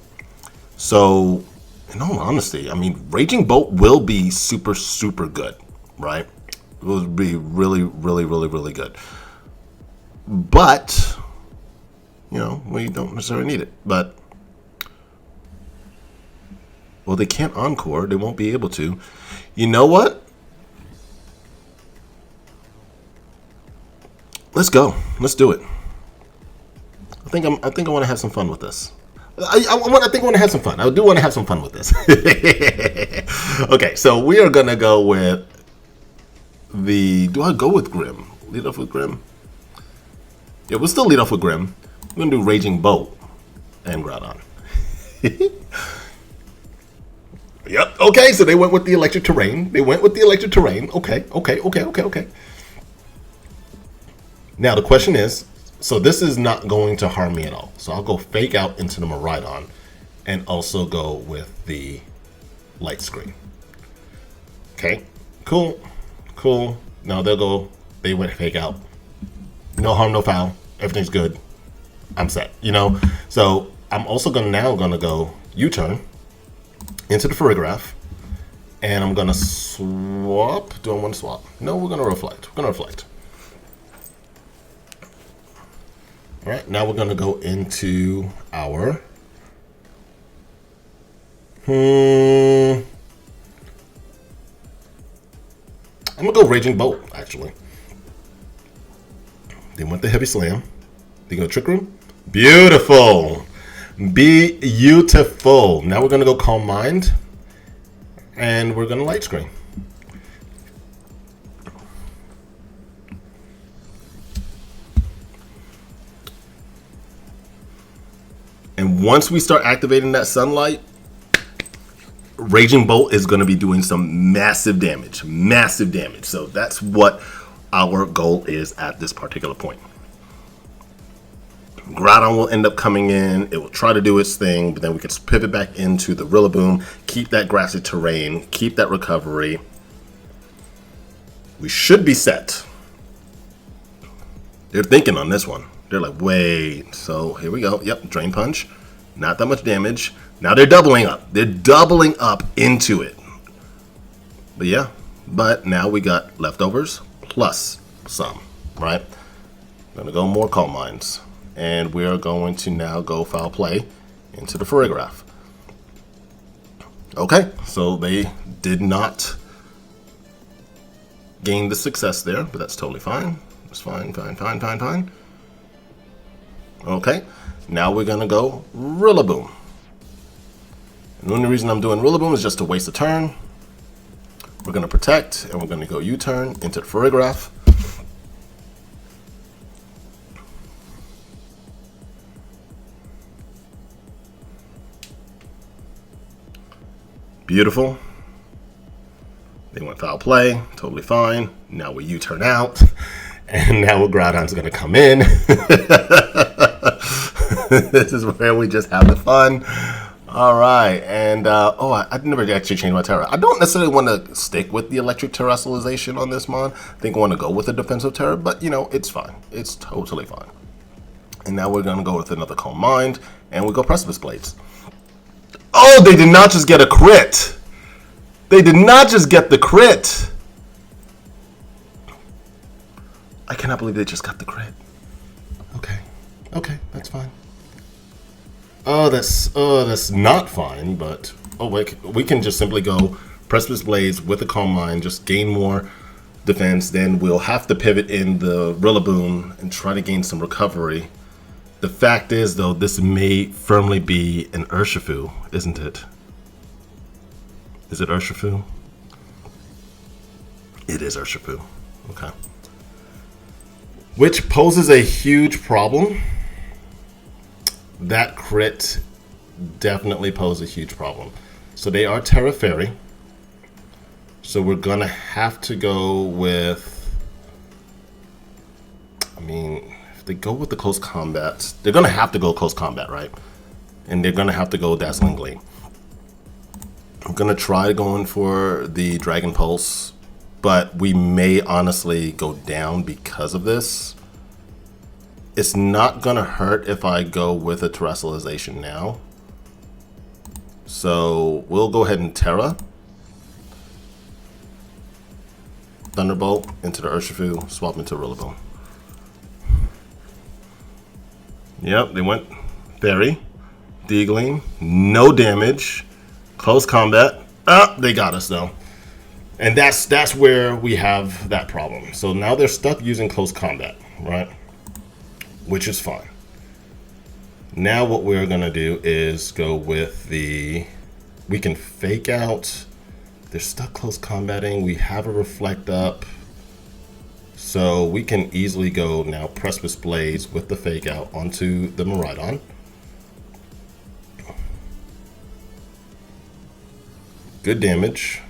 So, in all honesty, I mean, Raging Bolt will be super, super good, right? It will be really, really, really, really good. But, you know, we don't necessarily need it. But, well, they can't Encore. They won't be able to. You know what? Let's go. Let's do it. I think I want to have some fun with this. I think I want to have some fun. I do want to have some fun with this. Okay, so we are gonna go with the. Do I go with Grim? Lead off with Grim. Yeah, we'll still lead off with Grim. We're gonna do Raging Bolt and Groudon. Yep. Okay, so they went with the electric terrain. Okay. Now the question is, so this is not going to harm me at all. So I'll go Fake Out into the Koraidon and also go with the light screen. Okay, cool. Now they went Fake Out. No harm, no foul. Everything's good. I'm set, you know? So I'm also gonna go U-turn into the Photograph, and I'm gonna swap. Do I want to swap? No, we're gonna reflect. All right, now we're gonna go into our I'm gonna go Raging Bolt, actually. They went the Heavy Slam. They go Trick Room. Beautiful. Beautiful. Now we're gonna go Calm Mind, and we're gonna Light Screen. And once we start activating that sunlight, Raging Bolt is going to be doing some massive damage. So that's what our goal is at this particular point. Groudon will end up coming in. It will try to do its thing, but then we can pivot back into the Rillaboom, keep that grassy terrain, keep that recovery. We should be set. They're thinking on this one. They're like, wait, so here we go. Yep, Drain Punch. Not that much damage. Now they're doubling up. They're doubling up into it. But yeah, but now we got leftovers plus some, right? Gonna go more Calm Minds. And we're going to now go Foul Play into the Photograph. Okay, so they did not gain the success there, but that's totally fine. It's fine. Okay, now we're gonna go Rillaboom. And the only reason I'm doing Rillaboom is just to waste a turn. We're gonna protect, and we're gonna go U-turn into the Farigiraf. Beautiful. They went foul play, totally fine. Now we U-turn out, and now Groudon's gonna come in. This is where we just have the fun. All right, and I never actually changed my Terra. I don't necessarily want to stick with the electric terrestrialization on this mon. I think I want to go with a defensive Terra, but you know, it's fine. It's totally fine. And now we're gonna go with another Calm Mind, and we go Precipice Blades. Oh, they did not just get a crit. They did not just get the crit. I cannot believe they just got the crit. Okay, that's fine. Oh, that's not fine, but we can just simply go Precipice Blades with a Calm Mind, just gain more defense. Then we'll have to pivot in the Rillaboom and try to gain some recovery. The fact is, though, this may firmly be an Urshifu, isn't it? Is it Urshifu? It is Urshifu. Okay. Which poses a huge problem. That crit definitely poses a huge problem. So they are Terra Fairy. So we're gonna have to go with, I mean, if they go with the close combat, they're gonna have to go close combat, right? And they're gonna have to go Dazzling Gleam. I'm gonna try going for the Dragon Pulse, but we may honestly go down because of this. It's not gonna hurt if I go with a terrestrialization now. So we'll go ahead and Terra. Thunderbolt into the Urshifu, swap into Rillaboom. Yep, they went Fairy. D-Gleam, no damage. Close combat. They got us though. And that's where we have that problem. So now they're stuck using close combat, right? Which is fine. Now what we're gonna do is go with we can fake out. They're stuck close combating. We have a Reflect up. So we can easily go now Precipice Blades with the fake out onto the Koraidon. Good damage.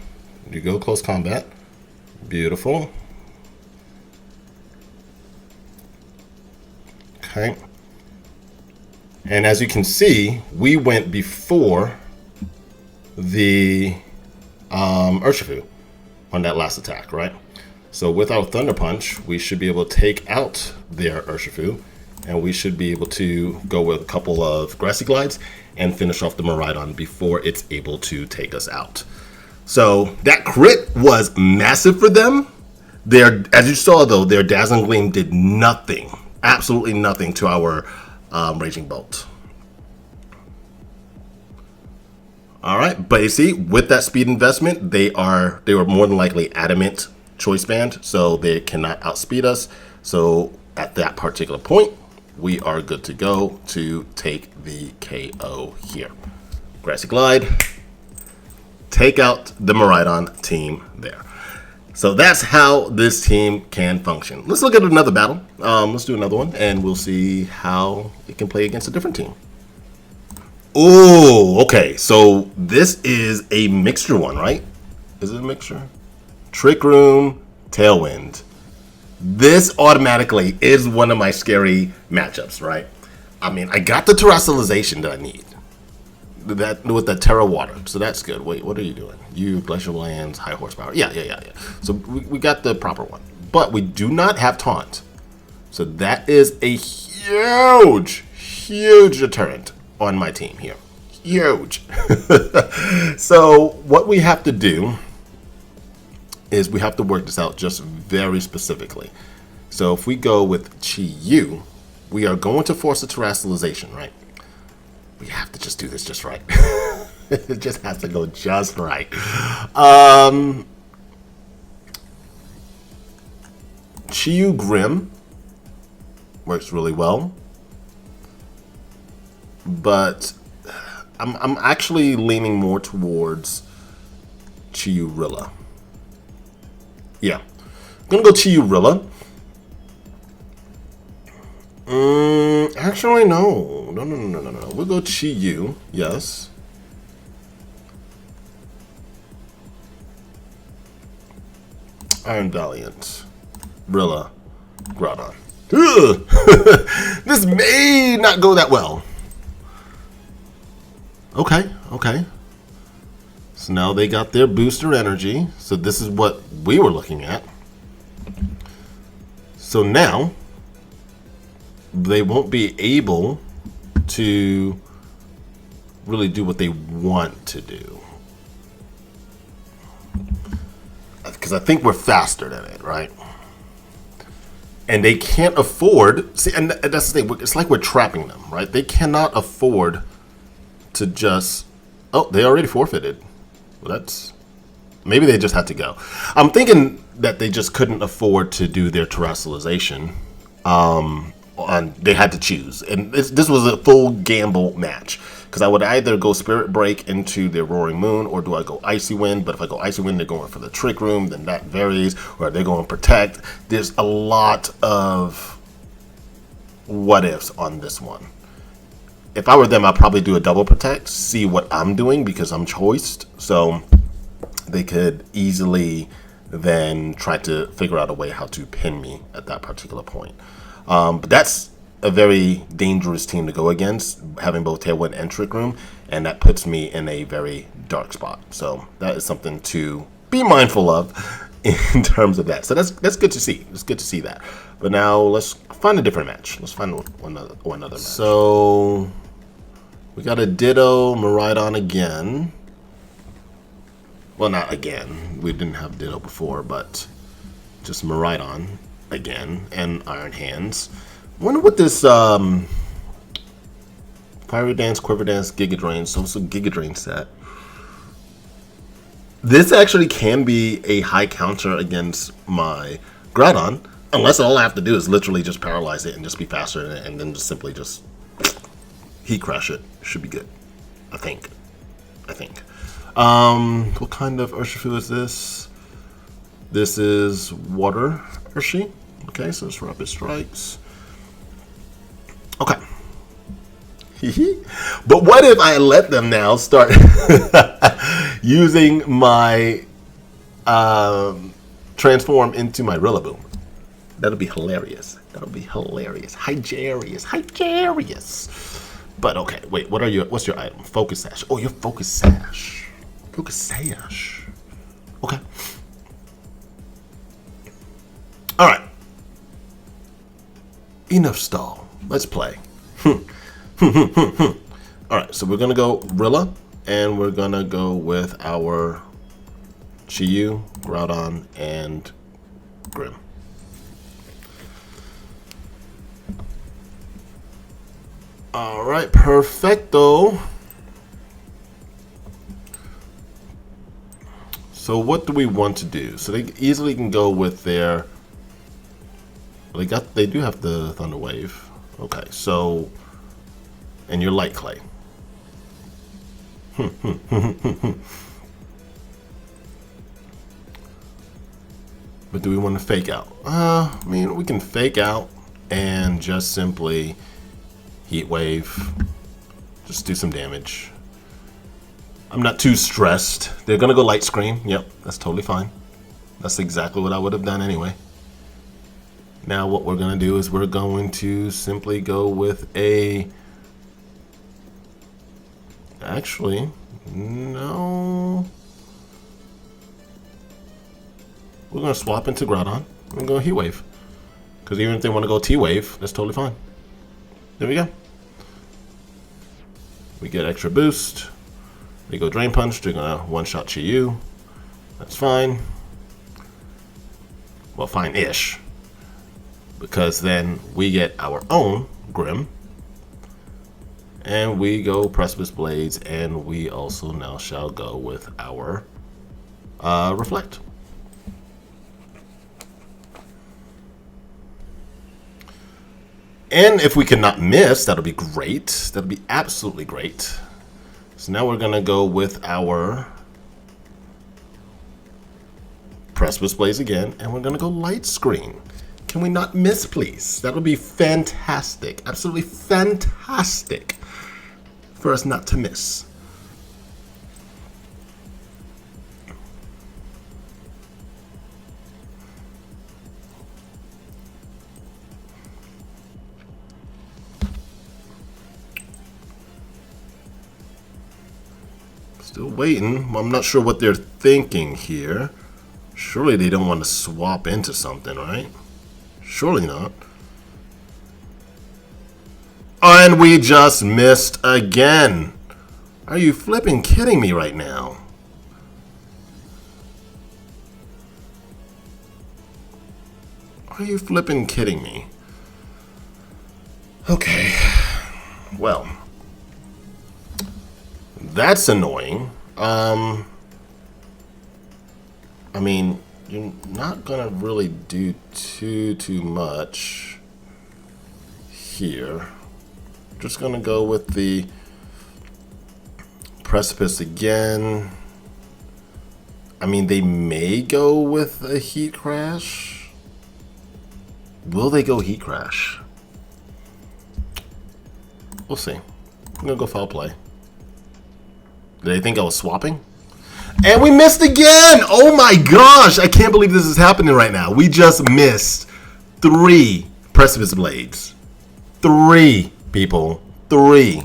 You go close combat. Beautiful. Okay. And as you can see, we went before the Urshifu on that last attack, right? So with our Thunder Punch, we should be able to take out their Urshifu, and we should be able to go with a couple of Grassy Glides and finish off the Koraidon before it's able to take us out. So that crit was massive for them. As you saw though, their Dazzling Gleam did nothing, absolutely nothing to our Raging Bolt. All right, but you see, with that speed investment, they were more than likely adamant choice band, so they cannot outspeed us. So at that particular point, we are good to go to take the KO here. Grassy Glide, take out the Koraidon team there. So that's how this team can function. Let's look at another battle. Let's do another one, and we'll see how it can play against a different team. Oh, okay. So this is a mixture one, right? Is it a mixture? Trick Room, Tailwind. This automatically is one of my scary matchups, right? I mean, I got the terrestrialization that I need. That with the Terra Water, so that's good. Wait, what are you doing? You Glacial Lands, high horsepower. Yeah. So we got the proper one, but we do not have Taunt. So that is a huge deterrent on my team here. Huge. So what we have to do is we have to work this out just very specifically. So if we go with Chi-Yu, we are going to force a terrestrialization, right? We have to just do this just right. It just has to go just right. Chi-Yu Grim works really well. but I'm actually leaning more towards Chiurilla. Yeah, I'm gonna go Chiurilla. Actually, no. We'll go Chiyu. Yes. Iron Valiant. Rilla. Groudon. This may not go that well. Okay. So now they got their booster energy. So this is what we were looking at. So now they won't be able to really do what they want to do. Because I think we're faster than it, right? And they can't afford... See, and that's the thing. It's like we're trapping them, right? They cannot afford to just... Oh, they already forfeited. Well, that's... Maybe they just had to go. I'm thinking that they just couldn't afford to do their terrestrialization. They had to choose, and this was a full gamble match because I would either go Spirit Break into their Roaring Moon, or do I go Icy Wind? But if I go Icy Wind, they're going for the Trick Room, then that varies. Or they're going Protect. There's a lot of what ifs on this one. If I were them, I'd probably do a double Protect, see what I'm doing because I'm choiced, so they could easily then try to figure out a way how to pin me at that particular point. But that's a very dangerous team to go against, having both Tailwind and Trick Room, and that puts me in a very dark spot. So that is something to be mindful of in terms of that. So that's good to see. It's good to see that. But now let's find a different match. Let's find another match. So we got a Ditto Koraidon again. Well, not again. We didn't have Ditto before, but just Koraidon again, and Iron Hands. I wonder what this Fiery Dance, Quiver Dance, Giga Drain, so it's a Giga Drain set. This actually can be a high counter against my Groudon, unless all I have to do is literally just paralyze it and just be faster than it, and then just simply just heat crash it. Should be good, I think. What kind of Urshifu is this? This is Water Urshi. Okay, so it's Rapid Strikes. Okay. But what if I let them now start using my transform into my Rillaboom? That'll be hilarious. Higerious. But okay, wait, what's your item? Focus Sash. Oh, your Focus Sash. Okay. Alright. Enough stall. Let's play. Alright, so we're going to go Rilla, and we're going to go with our Chiyu, Groudon, and Grim. Alright, perfecto. So what do we want to do? So they easily can go with their... They do have the Thunder Wave. Okay, so... And your Light Clay. But do we want to fake out? I mean, we can fake out and just simply Heat Wave. Just do some damage. I'm not too stressed. They're going to go Light Screen. Yep, that's totally fine. That's exactly what I would have done anyway. Now what we're going to do is we're going to simply go with a... Actually, no. We're going to swap into Groudon and go Heat Wave. Because even if they want to go T-Wave, that's totally fine. There we go. We get extra boost. They go Drain Punch. They're going to one-shot Chiyu. That's fine. Well, fine-ish. Because then we get our own Grim. And we go Precipice Blades. And we also now shall go with our Reflect. And if we cannot miss, that'll be great. That'll be absolutely great. So now we're going to go with our Precipice Blaze again, and we're going to go Light Screen. Can we not miss, please? That'll be fantastic. Absolutely fantastic for us not to miss. Still waiting. I'm not sure what they're thinking here. Surely they don't want to swap into something, right? Surely not. And we just missed again. Are you flipping kidding me right now? Are you flipping kidding me? Okay. Well, that's annoying. I mean, you're not gonna really do too much here. Just gonna go with the Precipice again. I mean, they may go with a Heat Crash. Will they go Heat Crash? We'll see. I'm gonna go Foul Play. Did they think I was swapping? And we missed again! Oh my gosh! I can't believe this is happening right now. We just missed 3 Precipice Blades. 3, people. 3.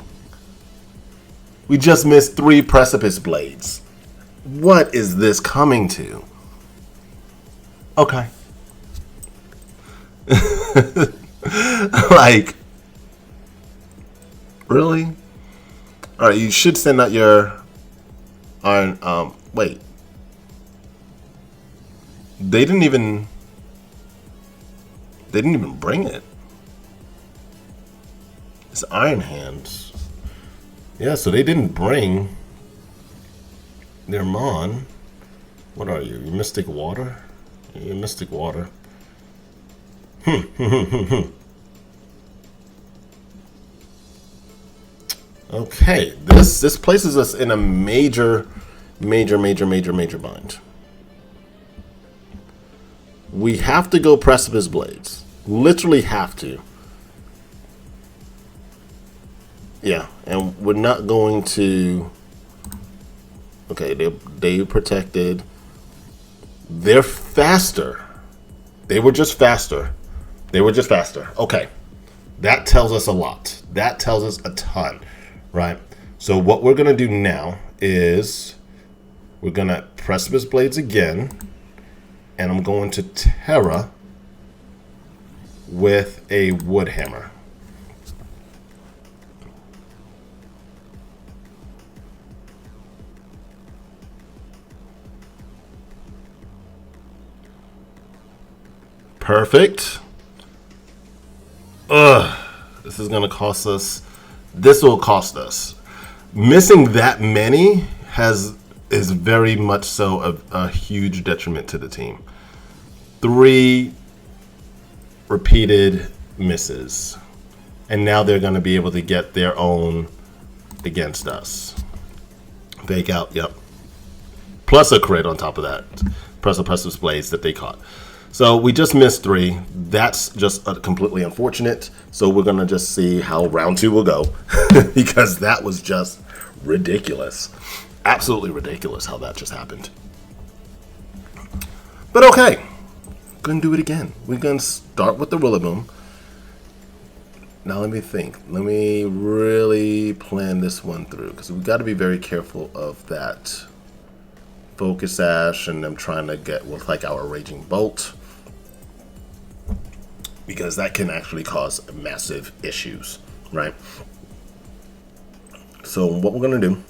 We just missed 3 Precipice Blades. What is this coming to? Okay. Like, really? Alright, you should send out your iron. Wait. They didn't even bring it. It's Iron Hands. Yeah, so they didn't bring their Mon. What are you? You Mystic Water? You Mystic Water. Okay, this places us in a major bind. We have to go Precipice Blades. Literally have to. Yeah, and we're not going to. Okay, they protected. They're faster. They were just faster. They were just faster. Okay, that tells us a lot. That tells us a ton, right? So what we're gonna do now is we're gonna Precipice Blades again, and I'm going to Terra with a Wood Hammer. Perfect. This is gonna cost us. This will cost us. Missing that many is very much so a huge detriment to the team. 3 repeated misses, and now they're gonna be able to get their own against us. Fake out. Yep. Plus a crit on top of that. Plus a Precipice Blades that they caught. So we just missed 3. That's just completely unfortunate. So we're going to just see how round 2 will go. Because that was just ridiculous. Absolutely ridiculous how that just happened. But okay. We're going to do it again. We're going to start with the Rillaboom. Now let me think. Let me really plan this one through. Because we've got to be very careful of that Focus Sash. And I'm trying to get with like our Raging Bolt. Because that can actually cause massive issues, right? So what we're gonna do,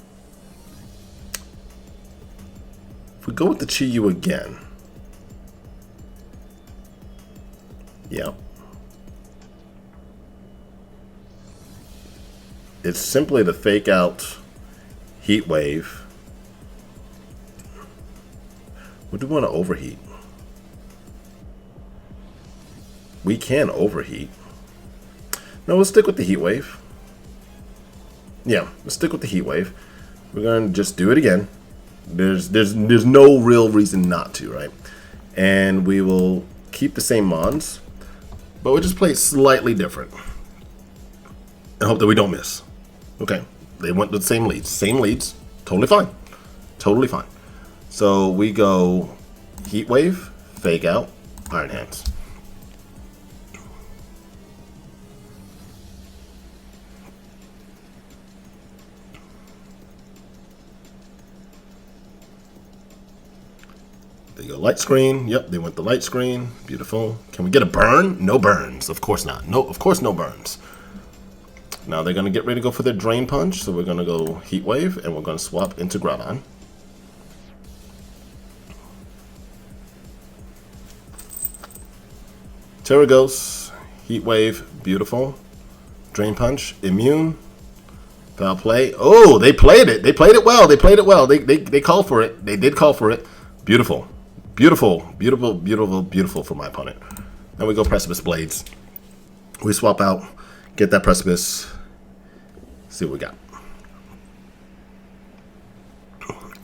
if we go with the Chi-Yu again, yeah, it's simply the fake out Heat Wave. What do we want to overheat? We can overheat. No, we'll stick with the heat wave. Yeah, let's stick with the heat wave. We're gonna just do it again. There's no real reason not to, right? And we will keep the same mons, but we'll just play it slightly different and hope that we don't miss. Okay, they went with the same leads, totally fine, totally fine. So we go heat wave, fake out, iron hands. There you go, light screen. Yep, they went the light screen. Beautiful. Can we get a burn? No burns. Of course not. No, of course no burns. Now they're gonna get ready to go for their drain punch, so we're gonna go heat wave and we're gonna swap into Groudon. Terragos, heat wave, beautiful. Drain punch, immune. Foul play. Oh, they played it. They played it well. They played it well. They called for it. They did call for it. Beautiful. Beautiful. Beautiful, beautiful, beautiful for my opponent. Then we go Precipice Blades. We swap out, get that Precipice. See what we got.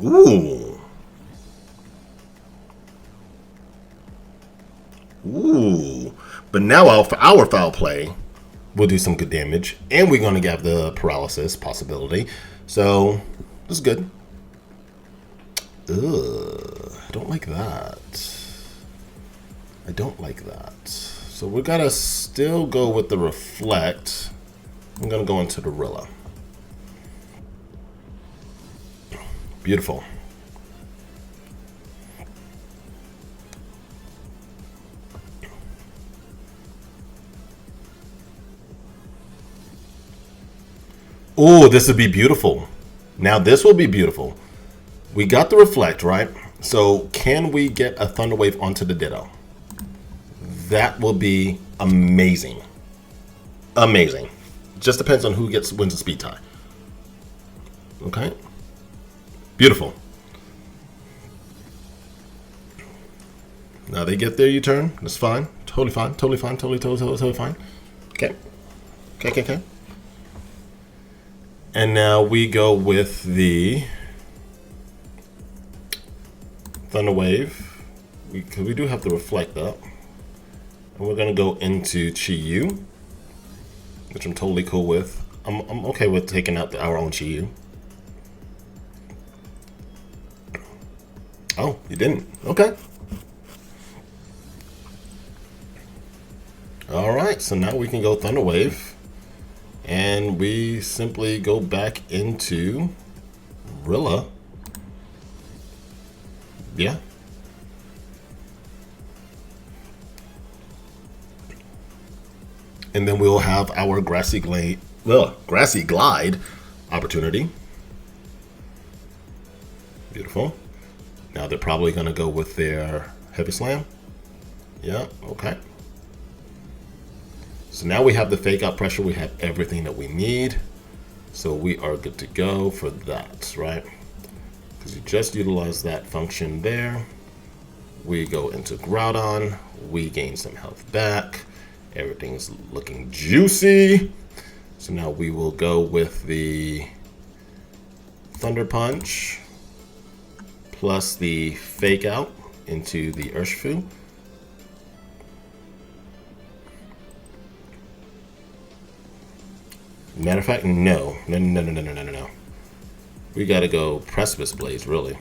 Ooh. Ooh. But now our foul play will do some good damage. And we're going to get the paralysis possibility. So, this is good. Ugh. I don't like that. I don't like that. So we gotta still go with the reflect. I'm gonna go into the Rilla. Beautiful. Oh, this would be beautiful. Now this will be beautiful. We got the reflect, right? So can we get a Thunder Wave onto the Ditto? That will be amazing. Amazing. Just depends on who wins the speed tie. Okay. Beautiful. Now they get their U-turn. That's fine. Totally fine. Totally fine. Totally fine. Okay. Okay. And now we go with the Thunder Wave. Because we do have to reflect up. And we're going to go into Chi-Yu, which I'm totally cool with. I'm okay with taking out our own Chi-Yu. Oh, you didn't. Okay. Alright, so now we can go Thunder Wave. And we simply go back into Rilla. Yeah. And then we'll have our Grassy Glide opportunity. Beautiful. Now they're probably going to go with their Heavy Slam. Yeah, okay. So now we have the fake out pressure. We have everything that we need. So we are good to go for that, right? Because you just utilize that function there. We go into Groudon. We gain some health back. Everything's looking juicy. So now we will go with the Thunder Punch plus the fake out into the Urshifu. Matter of fact, no. We gotta go Precipice Blades, really.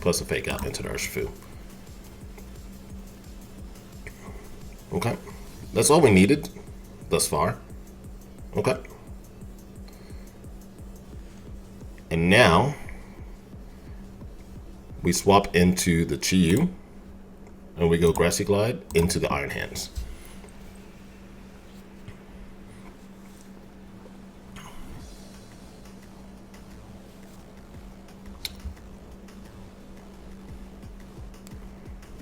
Plus a fake out into the Urshifu. Okay. That's all we needed thus far. Okay. And now we swap into the Chi-Yu and we go Grassy Glide into the Iron Hands.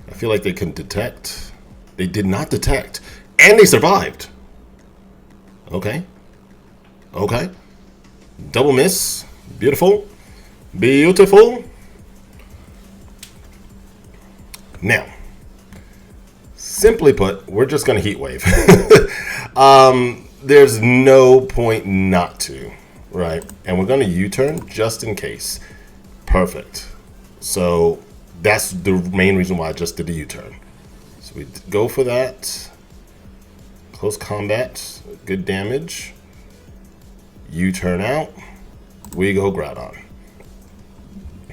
I feel like they can detect. They did not detect. And they survived. Okay. Okay. Double miss. Beautiful. Beautiful. Now, simply put, we're just going to Heat Wave. there's no point not to, right? And we're going to U-turn just in case. Perfect. So that's the main reason why I just did the U-turn. So we go for that. Close combat, good damage. U-turn out. We go Groudon.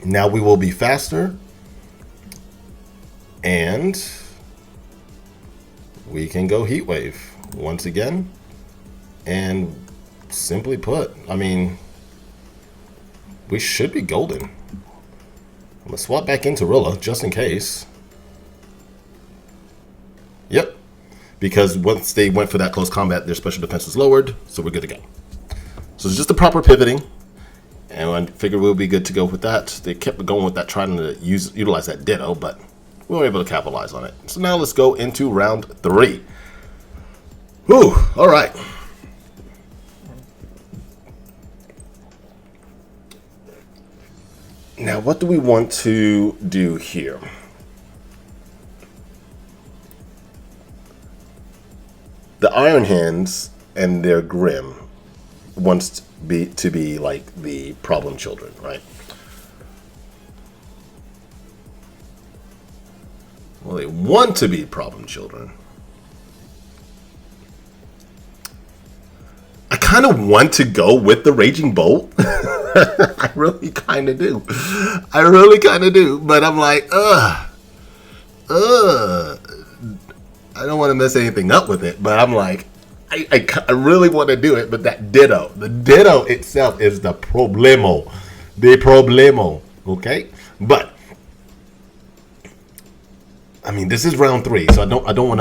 Now we will be faster. And we can go Heat Wave once again. And simply put, I mean, we should be golden. I'm going to swap back into Rilla just in case. Yep. Because once they went for that close combat, their special defense is lowered. So we're good to go. So it's just the proper pivoting. And I figured we'll be good to go with that. They kept going with that, trying to utilize that Ditto, but we were able to capitalize on it. So now let's go into round 3. Whew, all right. Now, what do we want to do here? The Iron Hands and their Grim wants to be like the problem children, right? Well, they want to be problem children. I kind of want to go with the Raging Bolt. I really kind of do. I really kind of do. But I'm like, I don't want to mess anything up with it. But I'm like, I really want to do it. But that Ditto, the Ditto itself is the problemo. The problemo. Okay? But I mean, this is round 3, so I don't want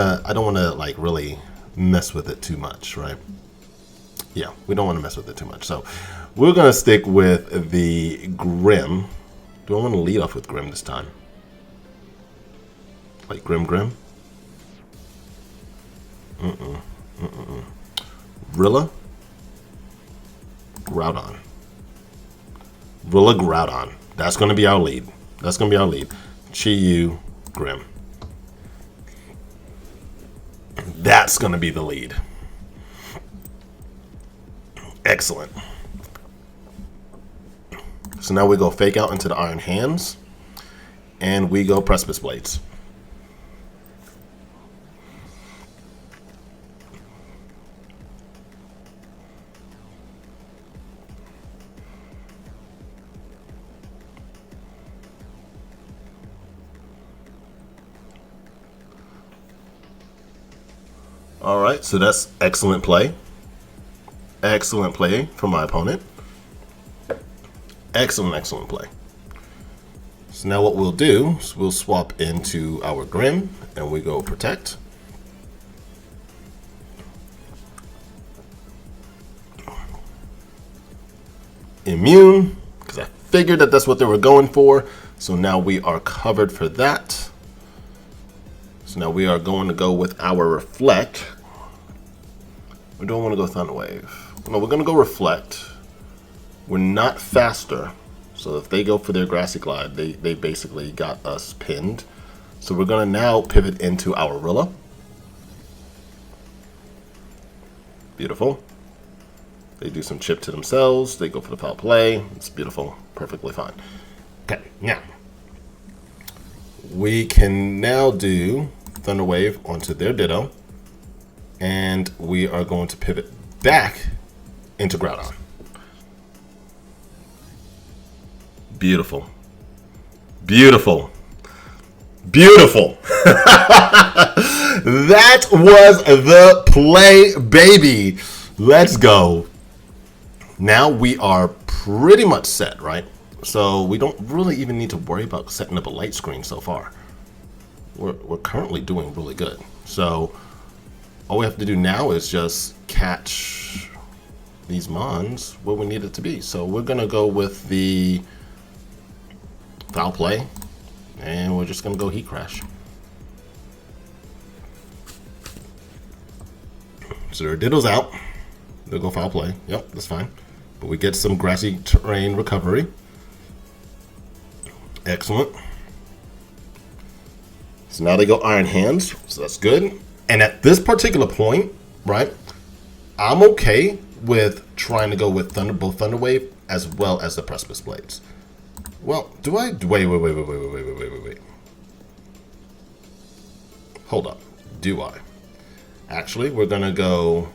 to like really mess with it too much, right? Yeah, we don't want to mess with it too much. So we're gonna stick with the Grim. Do I want to lead off with Grim this time? Like Grim. Rilla. Groudon. Rilla Groudon. That's gonna be our lead. That's gonna be our lead. Chi-Yu Grim. That's going to be the lead. Excellent. So now we go Fake Out into the Iron Hands. And we go Precipice Blades. All right, so that's excellent play. Excellent play from my opponent. Excellent play. So now what we'll do is we'll swap into our Grim and we go Protect. Immune, because I figured that that's what they were going for. So now we are covered for that. So now we are going to go with our Reflect. We don't want to go Thunder Wave. No, we're going to go Reflect. We're not faster. So if they go for their Grassy Glide, they basically got us pinned. So we're going to now pivot into our Rilla. Beautiful. They do some chip to themselves. They go for the foul play. It's beautiful. Perfectly fine. Okay, now. We can now do Thunder Wave onto their Ditto. And we are going to pivot back into Groudon. Beautiful. Beautiful. Beautiful. That was the play, baby. Let's go. Now we are pretty much set, right? So we don't really even need to worry about setting up a light screen so far. We're currently doing really good. So all we have to do now is just catch these mons where we need it to be. So we're going to go with the foul play, and we're just going to go Heat Crash. So their Ditto's out. They'll go foul play. Yep, that's fine. But we get some grassy terrain recovery. Excellent. So now they go Iron Hands, so that's good. And at this particular point, right, I'm okay with trying to go with both Thunder Wave as well as the Precipice Blades. Well, do I? Wait. Hold up. Do I? Actually, we're going to go...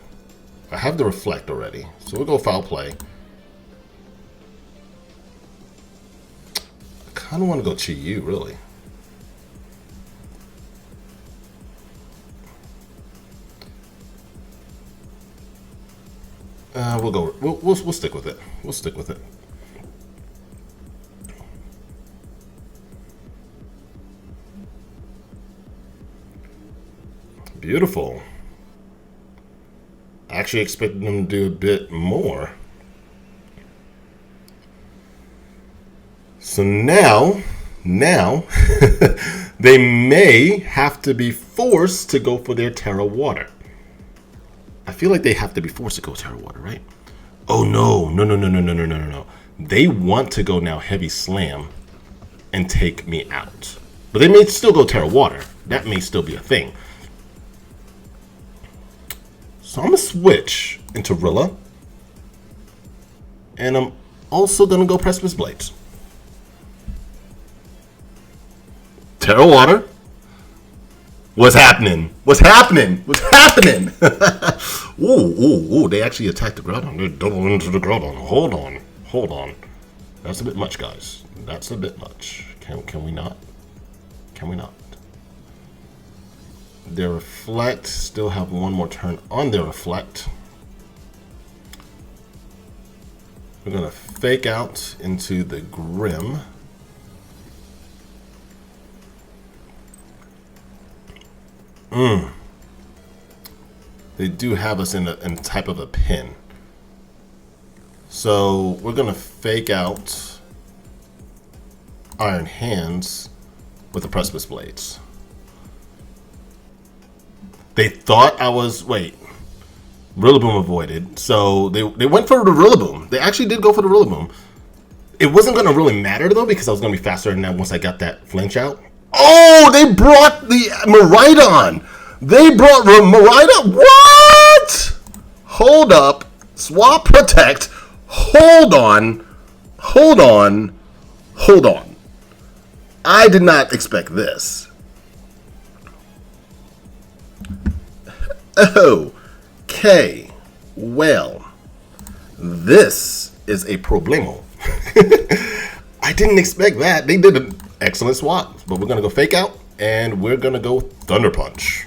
I have the Reflect already, so we'll go Foul Play. I kind of want to go Chi-Yu, really. We'll stick with it. We'll stick with it. Beautiful. I actually expected them to do a bit more. So now they may have to be forced to go for their Terra Water. I feel like they have to be forced to go Terra Water, right? Oh no. They want to go now Heavy Slam and take me out. But they may still go Terra Water. That may still be a thing. So I'm going to switch into Rilla. And I'm also going to go Precipice Blades. Terra Water. What's happening? What's happening? What's happening? Ooh, they actually attacked the Groudon. They're double into the Groudon. Hold on. That's a bit much, guys. That's a bit much. Can we not? Can we not? Their Reflect, still have one more turn on their Reflect. We're going to Fake Out into the Grim. They do have us in type of a pin. So we're going to Fake Out Iron Hands with the Precipice Blades. They thought I was... Wait. Rillaboom avoided. So they went for the Rillaboom. They actually did go for the Rillaboom. It wasn't going to really matter, though, because I was going to be faster than that once I got that flinch out. Oh, they brought the Koraidon. They brought Koraidon. What? Hold up. Swap Protect. Hold on. I did not expect this. Okay. Well, this is a problemo. I didn't expect that. They did an excellent swap. But we're going to go Fake Out, and we're going to go Thunder Punch.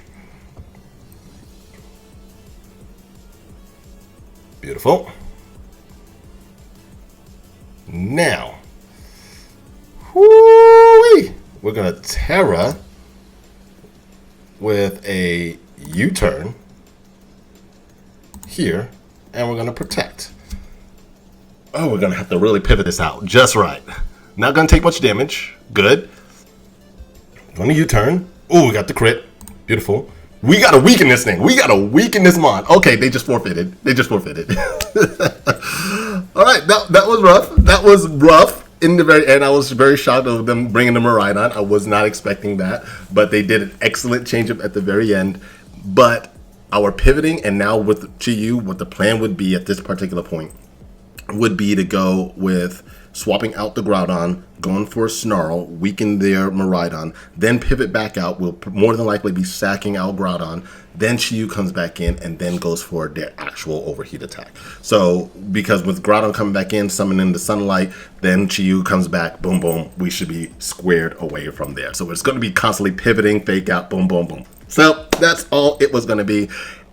Beautiful. Now, we're going to Terra with a U-turn here, and we're going to Protect. Oh, we're going to have to really pivot this out just right. Not going to take much damage. Good. Going to U-turn. Oh, we got the crit. Beautiful. We got to weaken this thing. We got to weaken this mon. Okay, they just forfeited. All right, that was rough. That was rough in the very end. I was very shocked of them bringing the Koraidon. I was not expecting that, but they did an excellent change-up at the very end. But our pivoting, and now with Chi-Yu, what the plan would be at this particular point would be to go with swapping out the Groudon, going for a Snarl, weaken their Koraidon, then pivot back out. We'll more than likely be sacking out Groudon. Then Chi-Yu comes back in and then goes for their actual overheat attack. So, because with Groudon coming back in, summoning the Sunlight, then Chi-Yu comes back, boom, boom, we should be squared away from there. So it's going to be constantly pivoting, Fake Out, boom, boom, boom. So that's all it was going to be.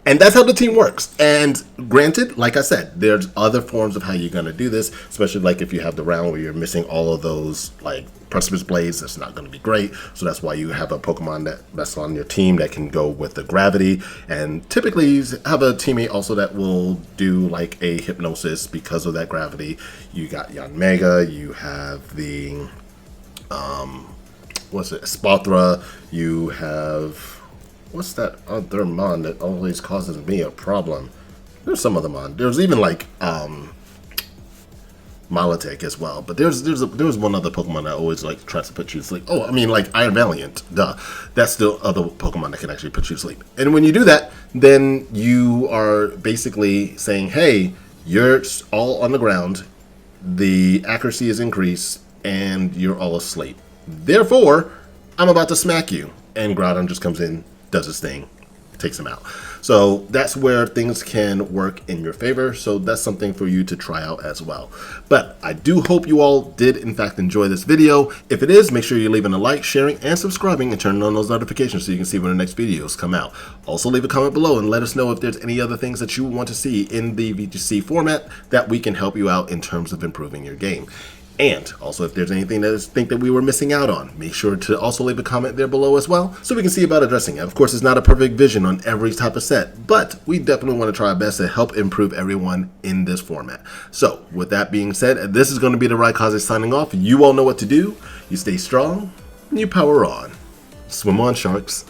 And that's how the team works. And granted, like I said, there's other forms of how you're going to do this, especially like if you have the round where you're missing all of those like Precipice Blades. That's not going to be great. So that's why you have a Pokemon that's on your team that can go with the Gravity. And typically you have a teammate also that will do like a Hypnosis because of that Gravity. You got Yanmega, you have the, Spothra, you have... What's that other mon that always causes me a problem? There's some other mon. There's even like Milotic as well. But there's one other Pokemon that always like tries to put you to sleep. Oh, I mean like Iron Valiant. Duh. That's the other Pokemon that can actually put you to sleep. And when you do that, then you are basically saying, hey, you're all on the ground, the accuracy is increased, and you're all asleep. Therefore, I'm about to smack you. And Groudon just comes in, does his thing, takes him out. So that's where things can work in your favor. So that's something for you to try out as well. But I do hope you all did in fact enjoy this video. If it is, make sure you're leaving a like, sharing, and subscribing, and turning on those notifications so you can see when the next videos come out. Also leave a comment below and let us know if there's any other things that you want to see in the VGC format that we can help you out in terms of improving your game. And also, if there's anything that you think that we were missing out on, make sure to also leave a comment there below as well, so we can see about addressing it. Of course, it's not a perfect vision on every type of set, but we definitely want to try our best to help improve everyone in this format. So, with that being said, this is going to be the Raikaze signing off. You all know what to do. You stay strong, and you power on. Swim on, sharks.